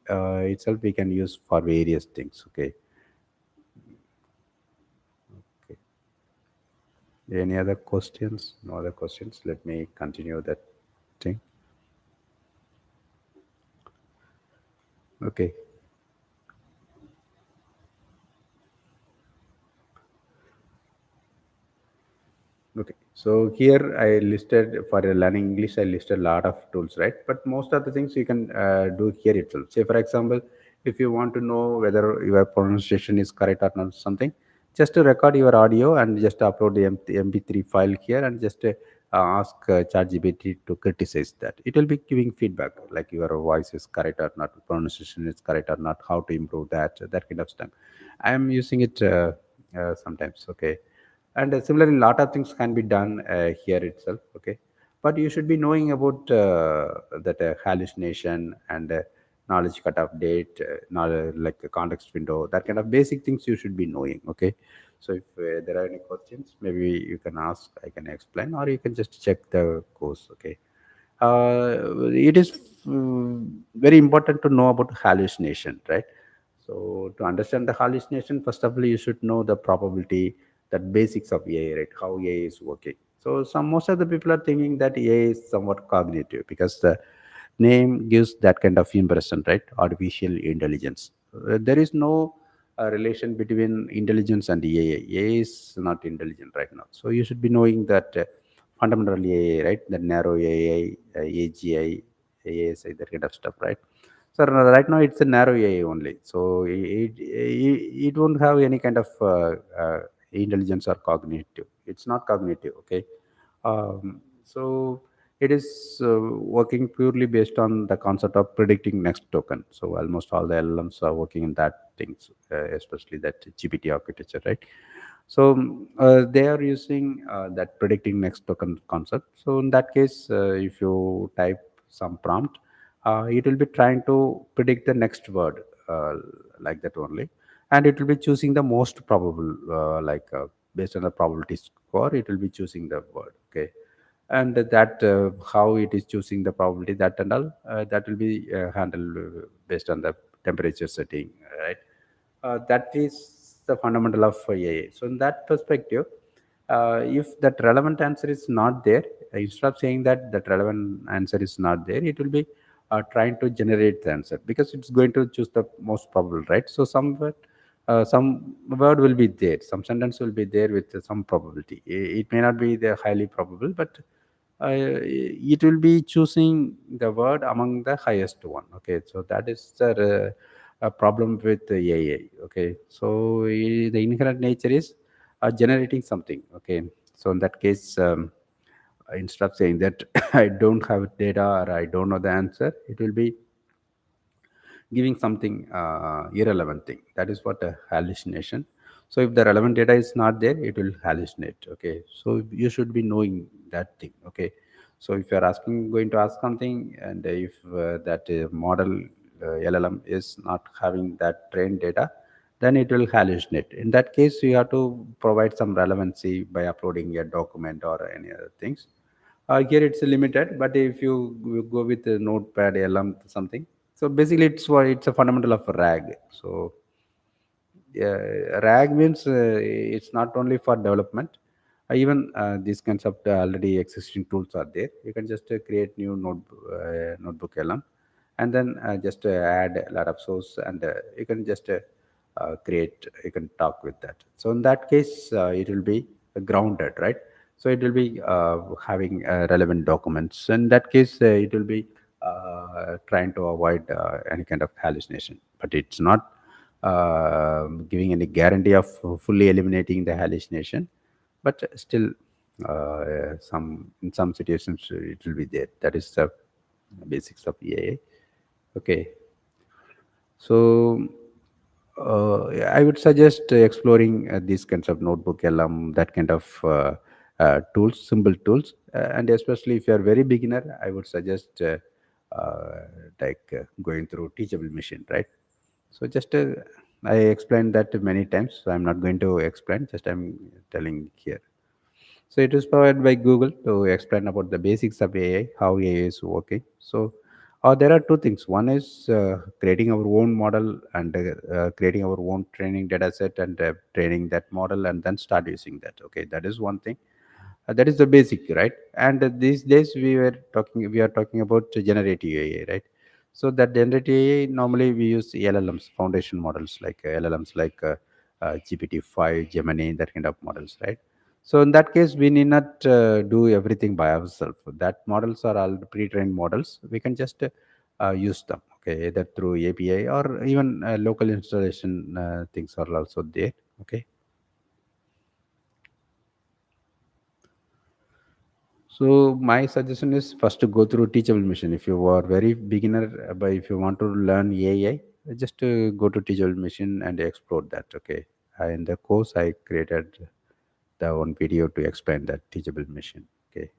itself, we can use for various things. Okay. Okay, any other questions? No other questions, let me continue that thing. Okay. Okay, so here I listed for learning English. I listed a lot of tools, right? But most of the things you can do here itself. Say, for example, if you want to know whether your pronunciation is correct or not, something, just to record your audio and just upload the MP3 file here and just ask ChatGPT to criticize that. It will be giving feedback like your voice is correct or not, pronunciation is correct or not, how to improve that kind of stuff. I am using it sometimes. Okay. And similarly lot of things can be done here itself. Okay, but you should be knowing about that hallucination and knowledge cutoff date, knowledge, like a context window, that kind of basic things you should be knowing. Okay, so if there are any questions, maybe you can ask, I can explain, or you can just check the course. Okay. It is very important to know about hallucination, right? So to understand the hallucination, first of all, you should know the probability, that basics of AI, right? How AI is working. So some most of the people are thinking that AI is somewhat cognitive because the name gives that kind of impression, right? Artificial intelligence. There is no relation between intelligence and AI. AI is not intelligent right now. So you should be knowing that fundamental AI, right? The narrow AI, AGI, ASI, that kind of stuff, right? So right now it's a narrow AI only. So it won't have any kind of intelligence or cognitive. It's not cognitive. Okay. So it is working purely based on the concept of predicting next token. So almost all the LLMs are working in that things, especially that GPT architecture, right? So they are using that predicting next token concept. So in that case, if you type some prompt, it will be trying to predict the next word, like that only, and it will be choosing the most probable, based on the probability score, it will be choosing the word. Okay, and that how it is choosing the probability, that and all, that will be handled based on the temperature setting, right? That is the fundamental of AI. So in that perspective, if that relevant answer is not there, instead of saying that that relevant answer is not there, it will be trying to generate the answer, because it's going to choose the most probable, right? So some word will be there, some sentence will be there with some probability. It may not be the highly probable, but it will be choosing the word among the highest one. Okay, so that is the a problem with the AI. Okay, so the inherent nature is generating something. Okay, so in that case, instead of saying that I don't have data or I don't know the answer, it will be giving something irrelevant thing. That is what a hallucination. So if the relevant data is not there, it will hallucinate. Okay, so you should be knowing that thing. Okay, so if you are asking, going to ask something, and if that model LLM is not having that trained data, then it will hallucinate. In that case, you have to provide some relevancy by uploading a document or any other things. Here it's limited, but if you go with a notepad, LM, something. So basically, it's a fundamental of RAG. So yeah, RAG means it's not only for development. Even these kinds of already existing tools are there. You can just create new notebook LM, and then just add a lot of source, and you can just create. You can talk with that. So in that case, it will be grounded, right? So it will be having relevant documents. In that case, it will be trying to avoid any kind of hallucination, but it's not giving any guarantee of fully eliminating the hallucination, but still some in some situations it will be there. That is the basics of AI. Okay, so I would suggest exploring these kinds of notebook LM, that kind of tools, simple tools, and especially if you are very beginner, I would suggest going through teachable machine, right? So just I explained that many times, so I'm not going to explain. Just I'm telling here. So it is powered by Google to explain about the basics of AI, how AI is working. So there are two things. One is creating our own model and creating our own training data set and training that model and then start using that. Okay, that is one thing. That is the basic, right? And these days we are talking about generative AI, right? So that generative AI, normally we use LLMs, foundation models like LLMs like GPT-5, Gemini, that kind of models, right? So in that case, we need not do everything by ourselves. That models are all pre-trained models. We can just use them, okay, either through API or even local installation things are also there, okay. So my suggestion is first to go through teachable mission. If you are very beginner, but if you want to learn AI, just go to teachable mission and explore that. Okay. In the course, I created the one video to explain that teachable mission. Okay.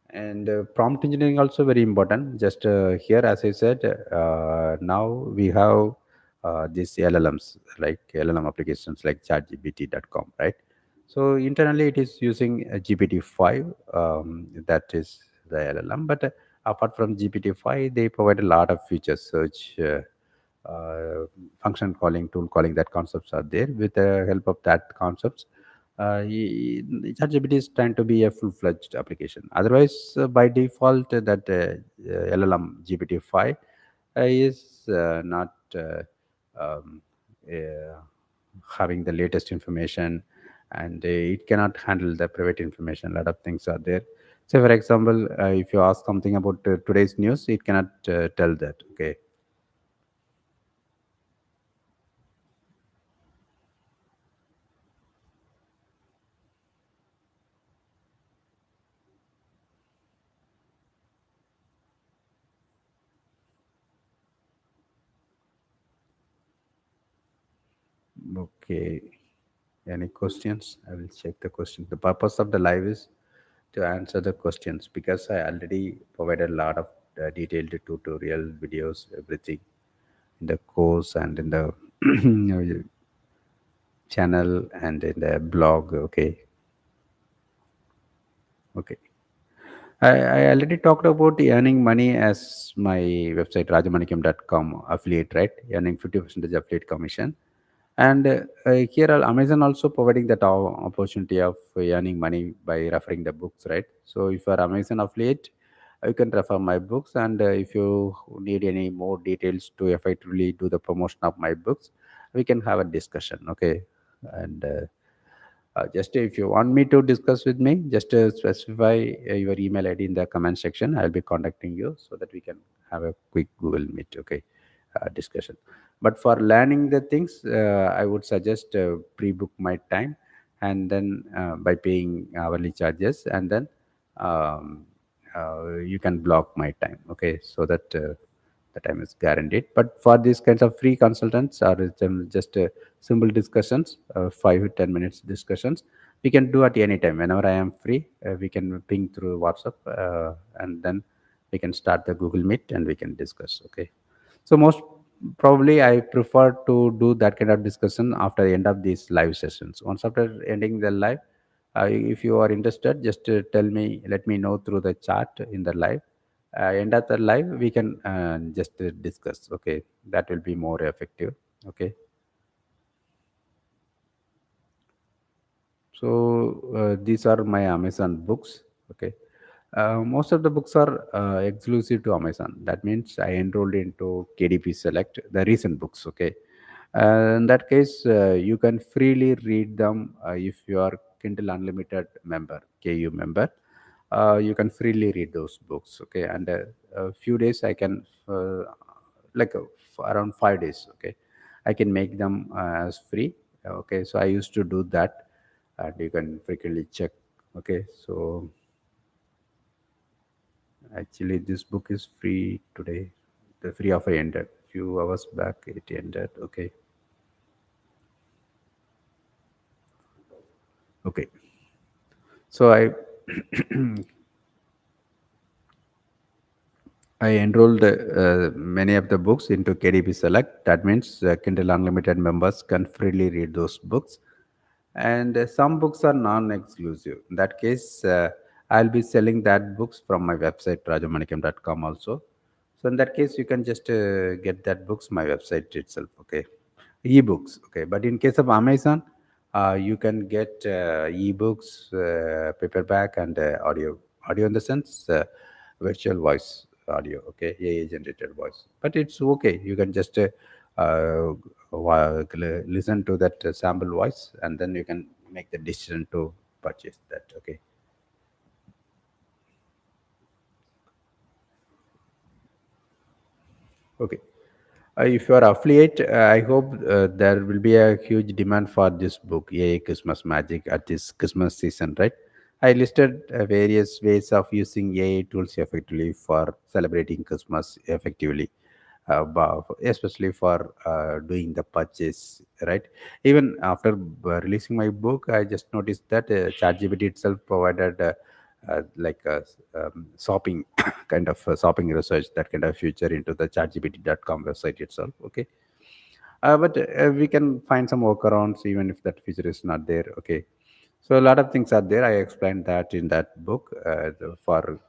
And prompt engineering also very important. Just here, as I said, now we have these LLMs like LLM applications like chatgpt.com, right? So internally it is using GPT-5, that is the LLM, but apart from GPT-5 they provide a lot of features, search, function calling, tool calling, that concepts are there. With the help of that concepts, ChatGPT is trying to be a full-fledged application. Otherwise, by default, that LLM GPT-5 is not um, uh, having the latest information, and it cannot handle the private information. A lot of things are there. So, for example, if you ask something about today's news, it cannot tell that. Okay. Okay. Any questions? I will check the question. The purpose of the live is to answer the questions because I already provided a lot of detailed tutorial videos, everything in the course and in the channel and in the blog. Okay. Okay. I already talked about earning money as my website rajamanikam.com affiliate, right? Earning 50% affiliate commission. And here Amazon also providing that opportunity of earning money by referring the books, right? So if you are Amazon affiliate, you can refer my books. And if you need any more details to effectively do the promotion of my books, we can have a discussion, okay? And just if you want me to discuss with me, just specify your email ID in the comment section. I'll be contacting you so that we can have a quick Google Meet, okay, discussion. But for learning the things, I would suggest pre-book my time, and then by paying hourly charges, and then you can block my time, okay, so that the time is guaranteed. But for these kinds of free consultants or just simple discussions, 5 to 10 minutes discussions, we can do at any time whenever I am free. We can ping through WhatsApp, and then we can start the Google Meet and we can discuss. Okay, so most probably I prefer to do that kind of discussion after the end of these live sessions. Once after ending the live, if you are interested, just tell me, let me know through the chat in the live. End of the live, we can just discuss. Okay, that will be more effective. Okay, so these are my Amazon books. Okay, most of the books are exclusive to Amazon. That means I enrolled into KDP Select, the recent books. Okay, in that case, you can freely read them if you are Kindle Unlimited member, KU member. You can freely read those books. Okay, and a few days I can like around 5 days. Okay, I can make them as free. Okay, so I used to do that, and you can frequently check. Okay, so actually this book is free today. The free offer ended few hours back. It ended. Okay, okay. So I enrolled many of the books into KDP Select. That means Kindle Unlimited members can freely read those books. And some books are non-exclusive. In that case, I'll be selling that books from my website rajamanikam.com also. So in that case, you can just get that books my website itself. Okay, ebooks. Okay, but in case of Amazon, you can get ebooks, paperback, and audio. Audio in the sense virtual voice audio. Okay, AI generated voice. But it's okay. You can just uh, listen to that sample voice, and then you can make the decision to purchase that. Okay. Okay. If you are affiliate, I hope there will be a huge demand for this book, AI Christmas Magic, at this Christmas season, right? I listed various ways of using AI tools effectively for celebrating Christmas effectively, especially for doing the purchase, right? Even after releasing my book, I just noticed that ChatGPT itself provided like a shopping kind of shopping research, that kind of feature into the chatgpt.com website itself. Okay, but we can find some workarounds even if that feature is not there. Okay, so a lot of things are there. I explained that in that book, for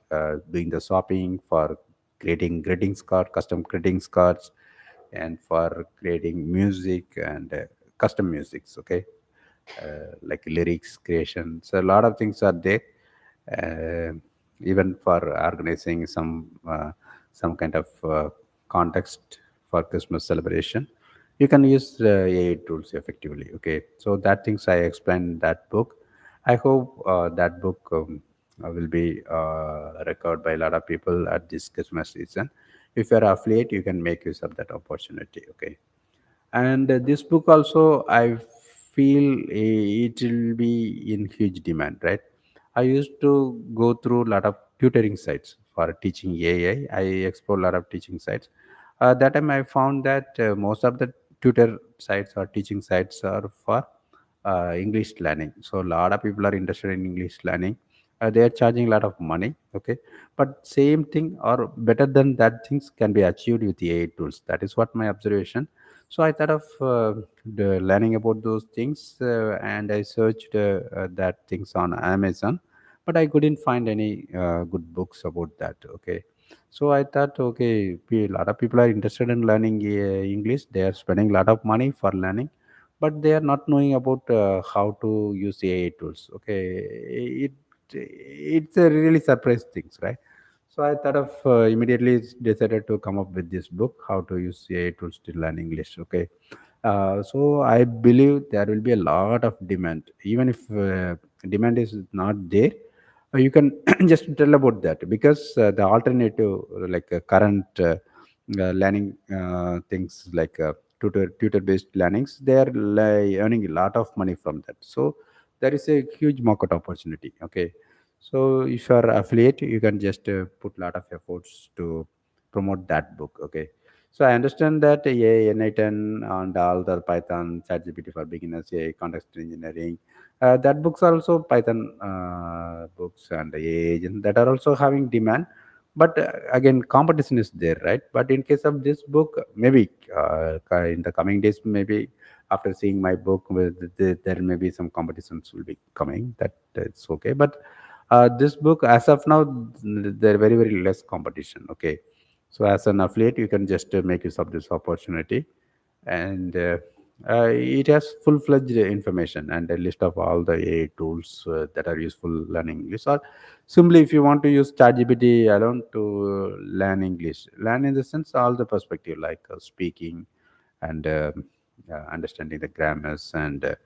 doing the shopping, for creating greetings card, custom greetings cards, and for creating music and custom musics. Okay, like lyrics creation. So a lot of things are there. Uh, Even for organizing some kind of context for Christmas celebration, you can use AI tools effectively. Okay, so that things I explained in that book. I hope that book will be record by a lot of people at this Christmas season. If you're affiliate, you can make use of that opportunity. Okay, and this book also I feel it will be in huge demand, right? I used to go through a lot of tutoring sites for teaching AI. I explore a lot of teaching sites. That time I found that most of the tutor sites or teaching sites are for English learning. So a lot of people are interested in English learning. They are charging a lot of money. Okay, but same thing or better than that things can be achieved with AI tools. That is what my observation. So I thought of learning about those things, and I searched that things on Amazon, but I couldn't find any good books about that. Okay, so I thought, okay, a lot of people are interested in learning English. They are spending a lot of money for learning, but they are not knowing about how to use AI tools. Okay, it it's a really surprise things, right? So I thought of immediately decided to come up with this book, how to use AI tools to learn English. Okay, so I believe there will be a lot of demand, even if demand is not there. You can just tell about that, because the alternative, like current learning things like tutor based learnings, they are earning a lot of money from that. So there is a huge market opportunity. Okay, so if you are affiliate, you can just put a lot of efforts to promote that book. Okay, So I understand that AI, N10, and all the Python, ChatGPT for beginners, AI, context engineering. That books are also Python books and AI agents that are also having demand. But again, competition is there, right? But in case of this book, maybe in the coming days, maybe after seeing my book, there may be some competitions will be coming. That it's okay. But this book, as of now, there are very very less competition. Okay, so as an affiliate, you can just make use of this opportunity, and it has full-fledged information and a list of all the AI tools that are useful learning English. Or simply, if you want to use ChatGPT alone to learn English, learn in the sense all the perspective like speaking and understanding the grammars and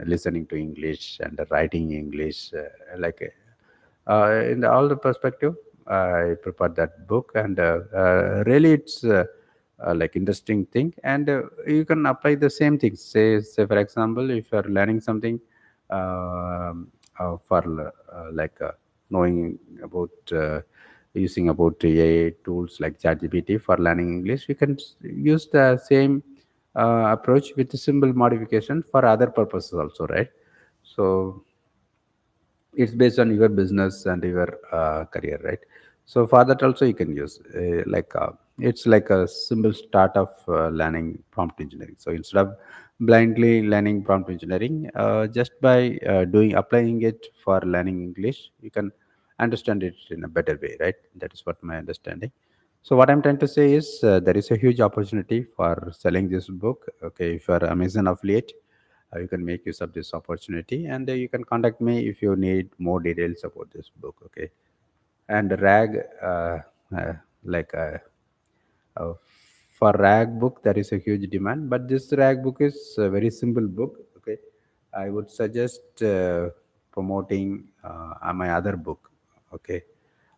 listening to English and writing English, in all the perspective. I prepared that book, and really, it's like interesting thing, and you can apply the same things. Say for example, if you are learning something for knowing about using about AI tools like ChatGPT for learning English, we can use the same approach with a simple modification for other purposes also, right? So it's based on your business and your career, right? So for that also you can use it's like a simple start of learning prompt engineering. So instead of blindly learning prompt engineering, just by doing applying it for learning English, you can understand it in a better way, right? That is what my understanding. So what I'm trying to say is there is a huge opportunity for selling this book. Okay, if you're Amazon affiliate, you can make use of this opportunity, and you can contact me if you need more details about this book. Okay, and rag uh, like uh, for rag book there is a huge demand, but this rag book is a very simple book. Okay, I would suggest promoting my other book. Okay,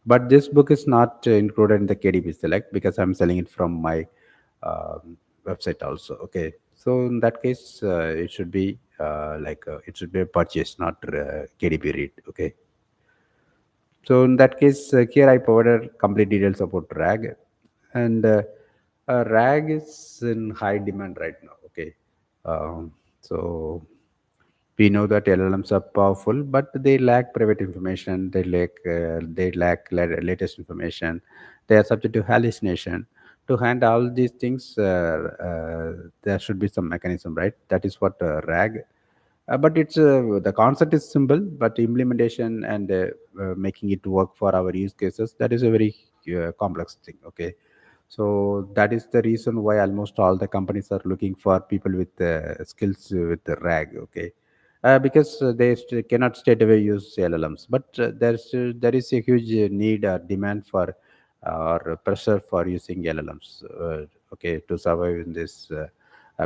but this book is not included in the KDP select because I'm selling it from my website also. Okay, so in that case it should be it should be a purchase, not KDP read. Okay, so in that case, here I provided complete details about RAG, and RAG is in high demand right now. Okay, so we know that LLMs are powerful, but they lack private information. They lack latest information. They are subject to hallucination. To handle all these things, there should be some mechanism, right? That is what RAG. But it's the concept is simple, but implementation and making it work for our use cases, that is a very complex thing. Okay, so that is the reason why almost all the companies are looking for people with skills with the RAG. Okay, because they cannot straight away use LLMs, but there is a huge need or demand for or pressure for using LLMs. Okay, to survive in this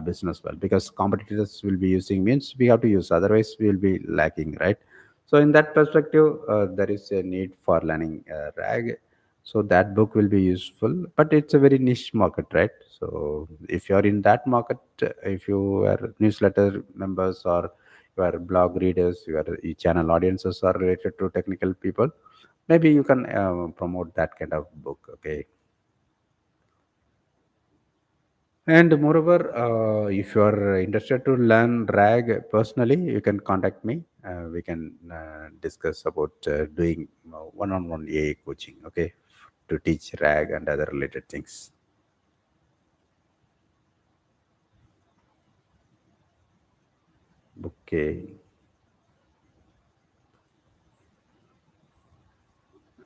business well, because competitors will be using means we have to use, otherwise we will be lacking, right? So in that perspective, there is a need for learning RAG. So that book will be useful, but it's a very niche market, right? So if you are in that market, if you are newsletter members or your blog readers, your channel audiences are related to technical people, maybe you can promote that kind of book. Okay, and moreover, if you are interested to learn RAG personally, you can contact me. We can discuss about doing one-on-one AI coaching. Okay, to teach RAG and other related things. Okay.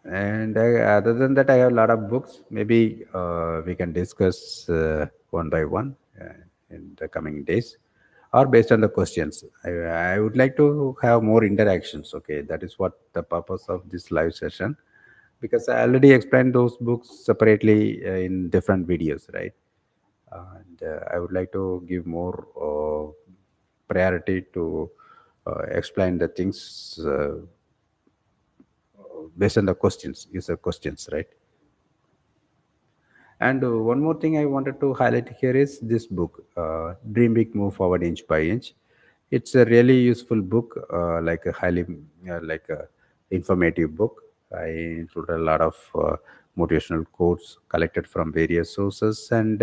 And other than that, I have a lot of books. Maybe we can discuss one by one in the coming days, or based on the questions. I would like to have more interactions. Okay, that is what the purpose of this live session, because I already explained those books separately in different videos, right? And I would like to give more priority to explain the things based on the questions, user questions, right? And one more thing I wanted to highlight here is this book, Dream Big, Move Forward Inch by Inch. It's a really useful book, like a highly like a informative book. I include a lot of motivational quotes collected from various sources, and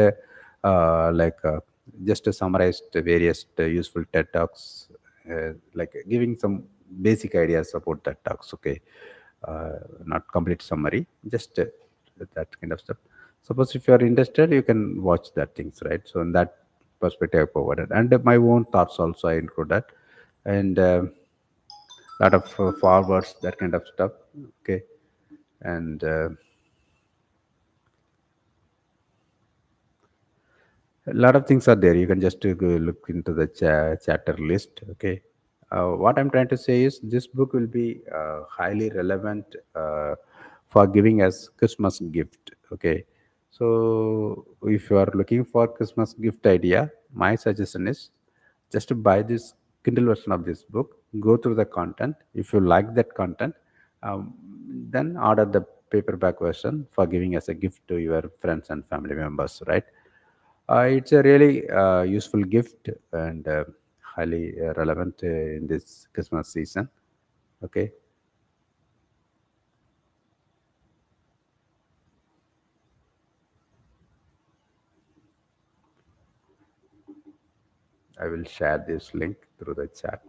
just summarized various useful TED talks, like giving some basic ideas about TED talks. Okay, uh, not complete summary, just that kind of stuff. Suppose if you are interested, you can watch that things, right? So in that perspective, I provided, and my own thoughts also I include that, and lot of forwards, that kind of stuff. Okay, and a lot of things are there. You can just go look into the chapter list. Okay, what I'm trying to say is this book will be highly relevant for giving as Christmas gift. Okay, so if you are looking for Christmas gift idea, my suggestion is just to buy this Kindle version of this book, go through the content. If you like that content, um, then order the paperback version for giving as a gift to your friends and family members, right? It's a really useful gift, and highly relevant in this Christmas season. Okay, I will share this link through the chat.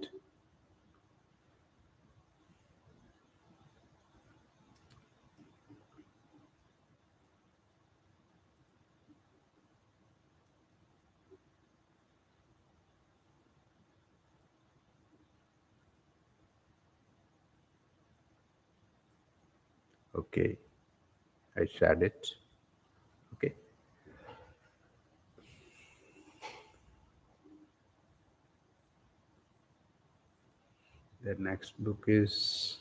Okay, I shared it. Okay, the next book is,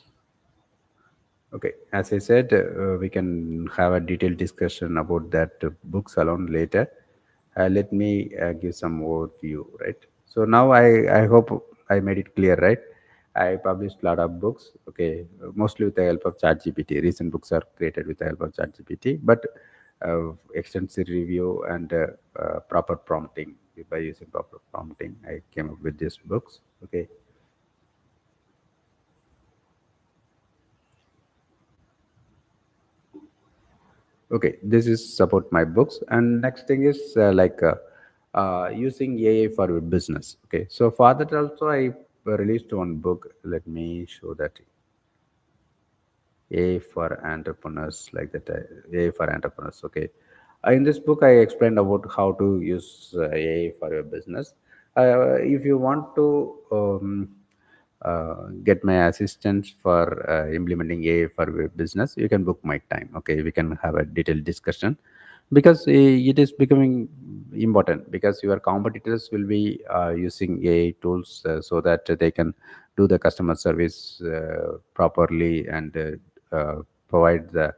okay. As I said, we can have a detailed discussion about that books alone later. Let me give some overview, right? So now I hope I made it clear, right? I published a lot of books, okay, mostly with the help of ChatGPT. Recent books are created with the help of ChatGPT, but extensive review and proper prompting. By using proper prompting, I came up with these books. Okay, okay, this is about my books, and next thing is using AI for your business. Okay, so for that also I released one book. Let me show that. AI for entrepreneurs, like that. AI for entrepreneurs. Okay, in this book I explained about how to use AI for your business. If you want to get my assistance for implementing AI for your business, you can book my time. Okay, we can have a detailed discussion, because it is becoming important, because your competitors will be using AI tools so that they can do the customer service properly, and provide the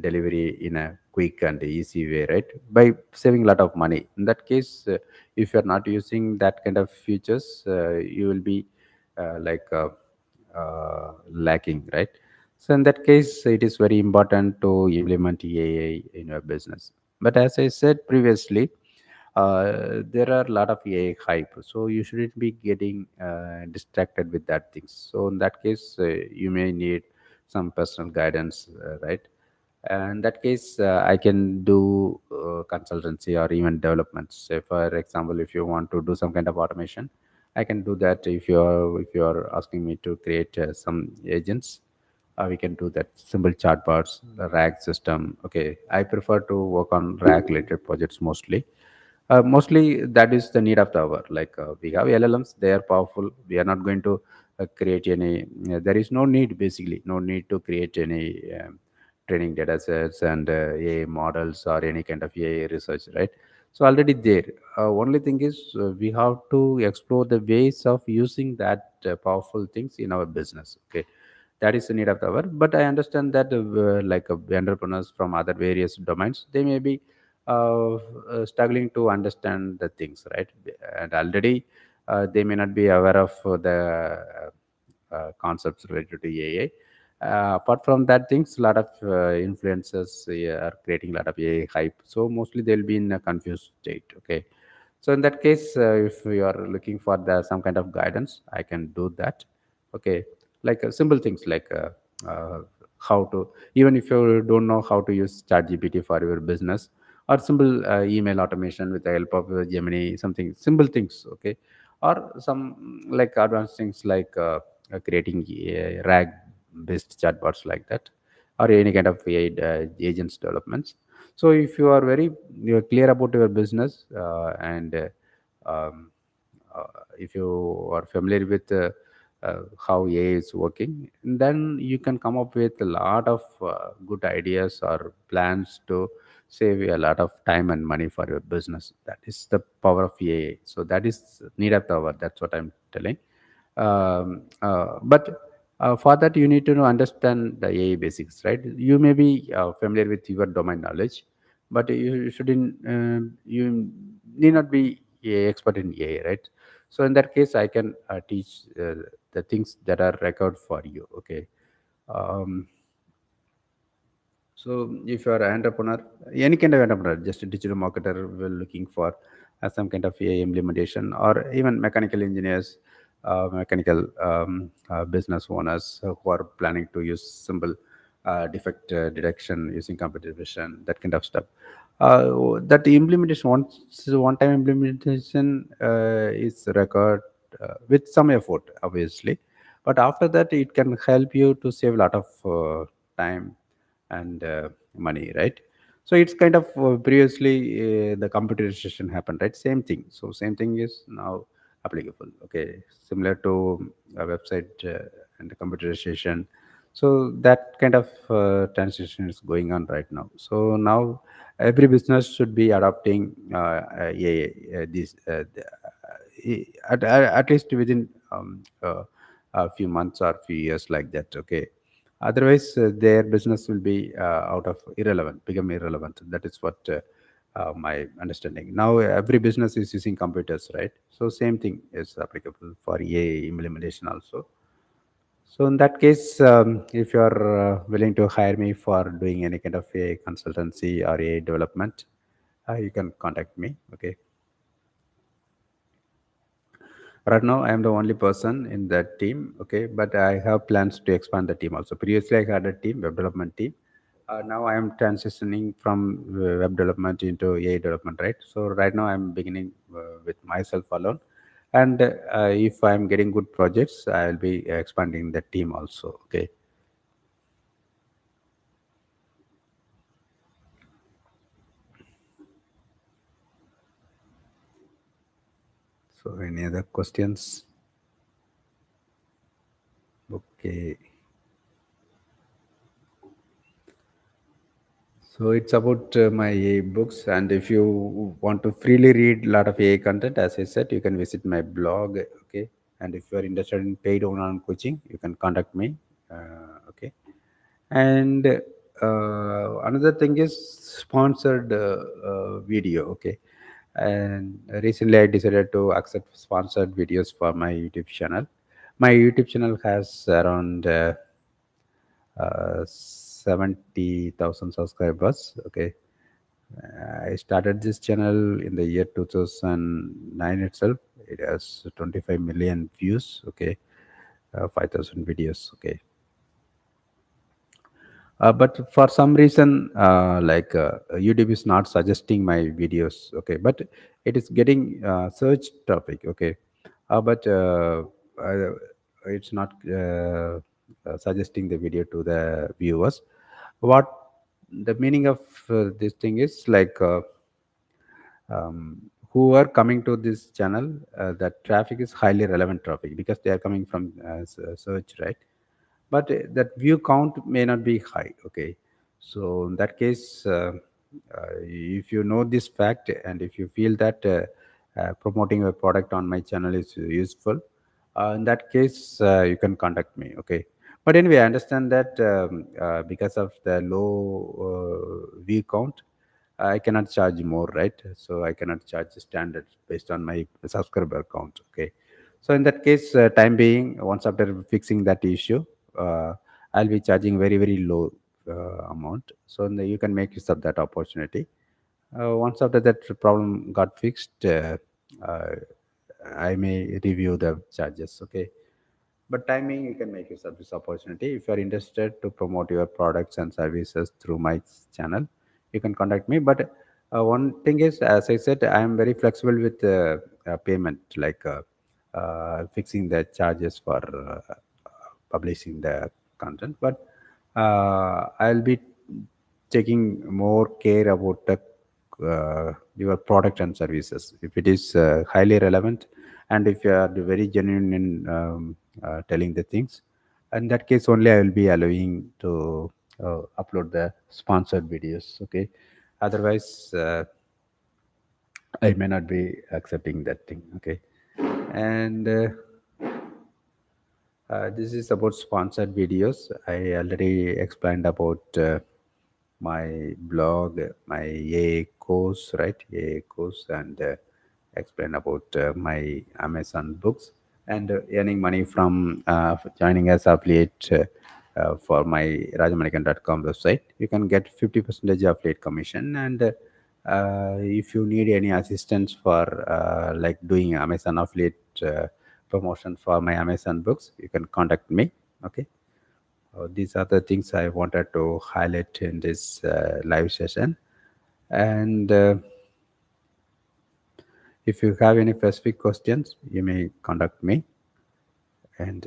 delivery in a quick and easy way, right? By saving a lot of money. In that case, if you're not using that kind of features, you will be lacking, right? So in that case, it is very important to implement AI in your business. But as I said previously, there are a lot of AI hype, so you shouldn't be getting distracted with that things. So in that case, you may need some personal guidance, right? In that case, I can do consultancy or even development. Say, for example, if you want to do some kind of automation, I can do that. If you are asking me to create some agents, we can do that. Simple chatbots, the RAG system. Okay, I prefer to work on RAG related projects mostly. Mostly that is the need of the hour. Like we have LLMs, they are powerful. We are not going to create any. There is no need, basically, no need to create any training data sets and AI models or any kind of AI research, right? So already there. Only thing is we have to explore the ways of using that powerful things in our business. Okay, that is the need of the hour. But I understand that entrepreneurs from other various domains, they may be struggling to understand the things, right? And already they may not be aware of the concepts related to AI. Apart from that things, a lot of influencers are creating a lot of AI hype. So mostly they'll be in a confused state. Okay, so in that case, if you are looking for some kind of guidance, I can do that. Okay, like simple things like how to, even if you don't know how to use ChatGPT for your business, or simple email automation with the help of Gemini, something simple things, okay, or some like advanced things like creating RAG based chatbots like that, or any kind of AI agents developments. So if you are very, you're clear about your business, and um, uh, if you are familiar with how AI is working, then you can come up with a lot of good ideas or plans to save a lot of time and money for your business. That is the power of AI. So that is need of the hour. That's what I'm telling. But for that, you need to know, understand the AI basics, right? You may be familiar with your domain knowledge, but you shouldn't. You need not be a expert in AI, right? So in that case, I can teach the things that are required for you. Okay. Um, so if you are an entrepreneur, any kind of entrepreneur, just a digital marketer, we're looking for some kind of AI implementation, or even mechanical engineers, mechanical business owners who are planning to use simple defect detection using computer vision, that kind of stuff. That implementation, once one-time implementation is required with some effort, obviously, but after that, it can help you to save a lot of time and money, right? So it's kind of previously the computerization happened, right? Same thing. So same thing is now applicable. Okay, similar to a website and the computerization. So that kind of transition is going on right now. So now every business should be adopting this at least within a few months or few years like that. Okay, otherwise their business will be out of irrelevant, become irrelevant. That is what my understanding. Now every business is using computers, right? So same thing is applicable for AI implementation also. So in that case, if you are willing to hire me for doing any kind of AI consultancy or AI development, you can contact me. Okay. Right now, I am the only person in that team. Okay, but I have plans to expand the team also. Previously, I had a team, web development team. Now I am transitioning from web development into AI development, right? So right now I'm beginning with myself alone, and if I'm getting good projects, I'll be expanding the team also. Okay. So any other questions? Okay. So it's about my AI books, and if you want to freely read a lot of AI content, as I said, you can visit my blog. Okay, and if you are interested in paid online coaching, you can contact me. Okay, and another thing is sponsored video. Okay, and recently I decided to accept sponsored videos for my YouTube channel. My YouTube channel has around 70,000 subscribers. Okay, I started this channel in the year 2009 itself. It has 25 million views. Okay, 5,000 videos. Okay, but for some reason, YouTube is not suggesting my videos. Okay, but it is getting search topic. Okay, but uh, it's not suggesting the video to the viewers. What the meaning of this thing is like. Who are coming to this channel, that traffic is highly relevant traffic because they are coming from search, right? But that view count may not be high. Okay, so in that case, if you know this fact, and if you feel that promoting a product on my channel is useful, in that case you can contact me. Okay, but anyway, I understand that because of the low view count, I cannot charge more, right? So I cannot charge the standard based on my subscriber count. Okay. So in that case, time being, once after fixing that issue, uh, I'll be charging very very low amount. So you can make use of that opportunity. Once after that problem got fixed, uh, I may review the charges. Okay. but timing you can make use of this opportunity. If you are interested to promote your products and services through my channel, you can contact me. But one thing is, as I said, I am very flexible with payment, like fixing the charges for publishing the content. But I'll be taking more care about the your product and services. If it is highly relevant, and if you are very genuine in telling the things, in that case only I will be allowing to upload the sponsored videos. Okay, otherwise I may not be accepting that thing. Okay, and this is about sponsored videos. I already explained about my blog, my AA course, right? AA course, and explain about my Amazon books, and earning money from joining as affiliate for my rajamanikan.com website. You can get 50% affiliate commission, and if you need any assistance for like doing Amazon affiliate promotion for my Amazon books, you can contact me. Okay. These are the things I wanted to highlight in this live session. And if you have any specific questions, you may contact me. And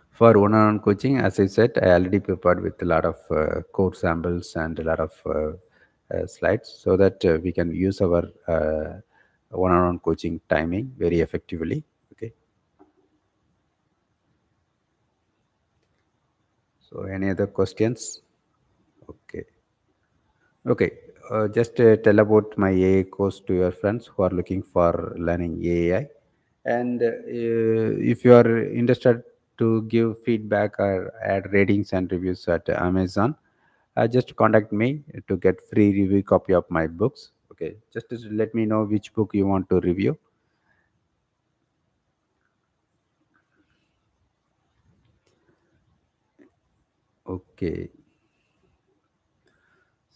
for one-on-one coaching, as I said, I already prepared with a lot of code samples and a lot of slides so that we can use our one-on-one coaching timing very effectively. Okay. So, any other questions? Okay. Okay, just tell about my AI course to your friends who are looking for learning AI. And if you are interested to give feedback or add ratings and reviews at Amazon, just contact me to get free review copy of my books. Okay, just to let me know which book you want to review. Okay.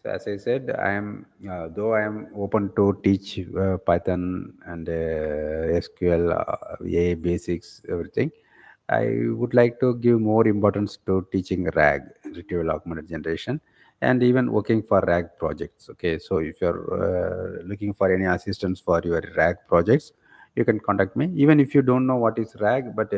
So as I said, I am though I am open to teach Python and SQL, AI basics, everything. I would like to give more importance to teaching RAG, retrieval augmented generation, and even working for RAG projects. Okay, so if you're looking for any assistance for your RAG projects, you can contact me. Even if you don't know what is RAG, but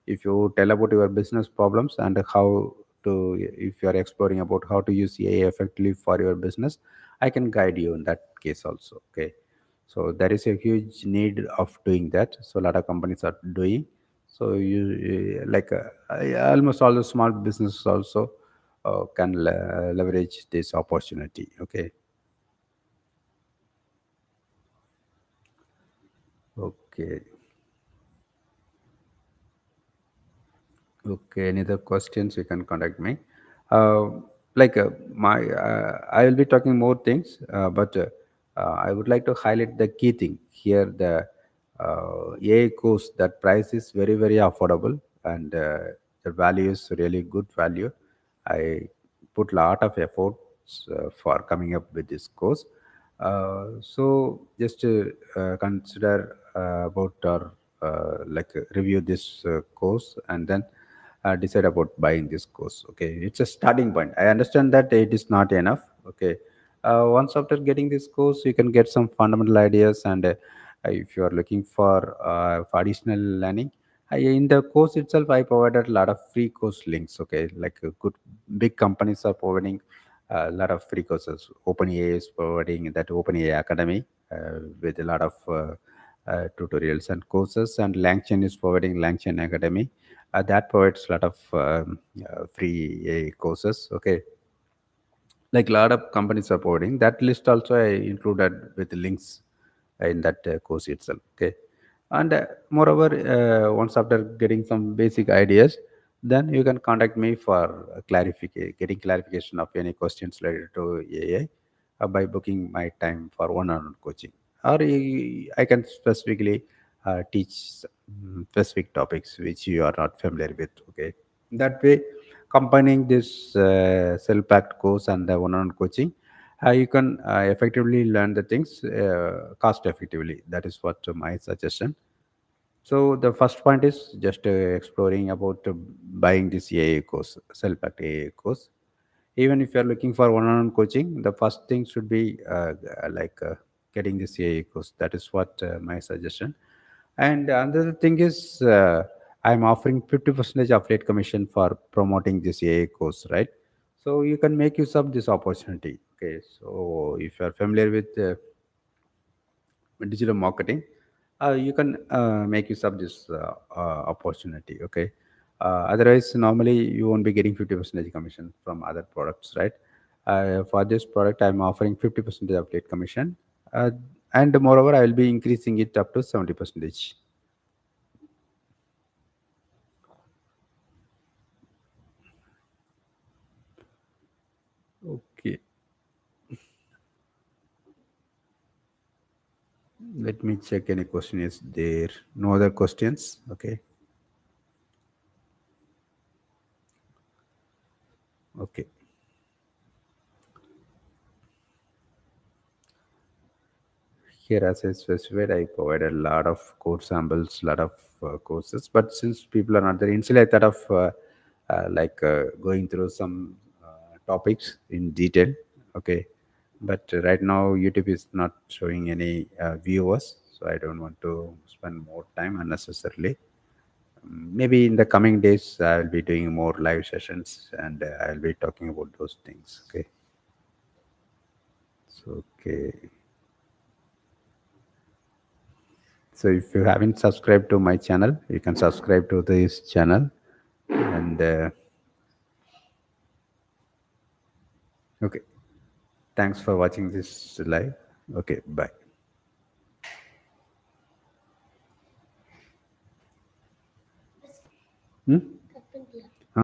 if you tell about your business problems and how to, if you are exploring about how to use AI effectively for your business, I can guide you in that case also. Okay, so there is a huge need of doing that. So a lot of companies are doing. So you like almost all the small businesses also can leverage this opportunity. Okay. Okay. Okay, any other questions, you can contact me. Uh, like my, I will be talking more things, but I would like to highlight the key thing here. The AI course, that price is very very affordable, and the value is really good value. I put lot of efforts for coming up with this course. So just consider about or like review this course, and then decide about buying this course. Okay, it's a starting point. I understand that it is not enough. Okay, once after getting this course, you can get some fundamental ideas, and if you are looking for additional learning, in the course itself, I provided a lot of free course links. Okay, like good big companies are providing a lot of free courses. OpenAI is providing that OpenAI Academy with a lot of tutorials and courses, and Langchain is providing Langchain Academy that provides a lot of free AI courses. Okay, like a lot of companies are providing that list also I included with links in that course itself. Okay, and moreover, once after getting some basic ideas, then you can contact me for clarification, getting clarification of any questions related to AI by booking my time for one-on-one coaching, or I can specifically teach specific topics which you are not familiar with. Okay, that way, combining this self-packed course and the one-on-one coaching, you can effectively learn the things cost effectively. That is what my suggestion. So the first point is just exploring about buying this AI course, self-packed AI course. Even if you are looking for one-on-one coaching, the first thing should be getting this AI course. That is what my suggestion. And another thing is I'm offering 50% affiliate commission for promoting this AI course, right? So you can make use of this opportunity. Okay, so if you are familiar with digital marketing, you can make use of this opportunity. Okay, otherwise normally you won't be getting 50% commission from other products, right? For this product I'm offering 50% affiliate commission, uh, and moreover I will be increasing it up to 70%. Okay, let me check any question is there. No other questions? Okay. Okay. Here, as I specified, I provided a lot of code samples, lot of courses. But since people are not there, initially I thought of going through some topics in detail. Okay, but right now YouTube is not showing any viewers, so I don't want to spend more time unnecessarily. Maybe in the coming days, I will be doing more live sessions, and I will be talking about those things. Okay, so okay. So if you haven't subscribed to my channel, you can subscribe to this channel. And okay, thanks for watching this live. Okay, bye. Hmm?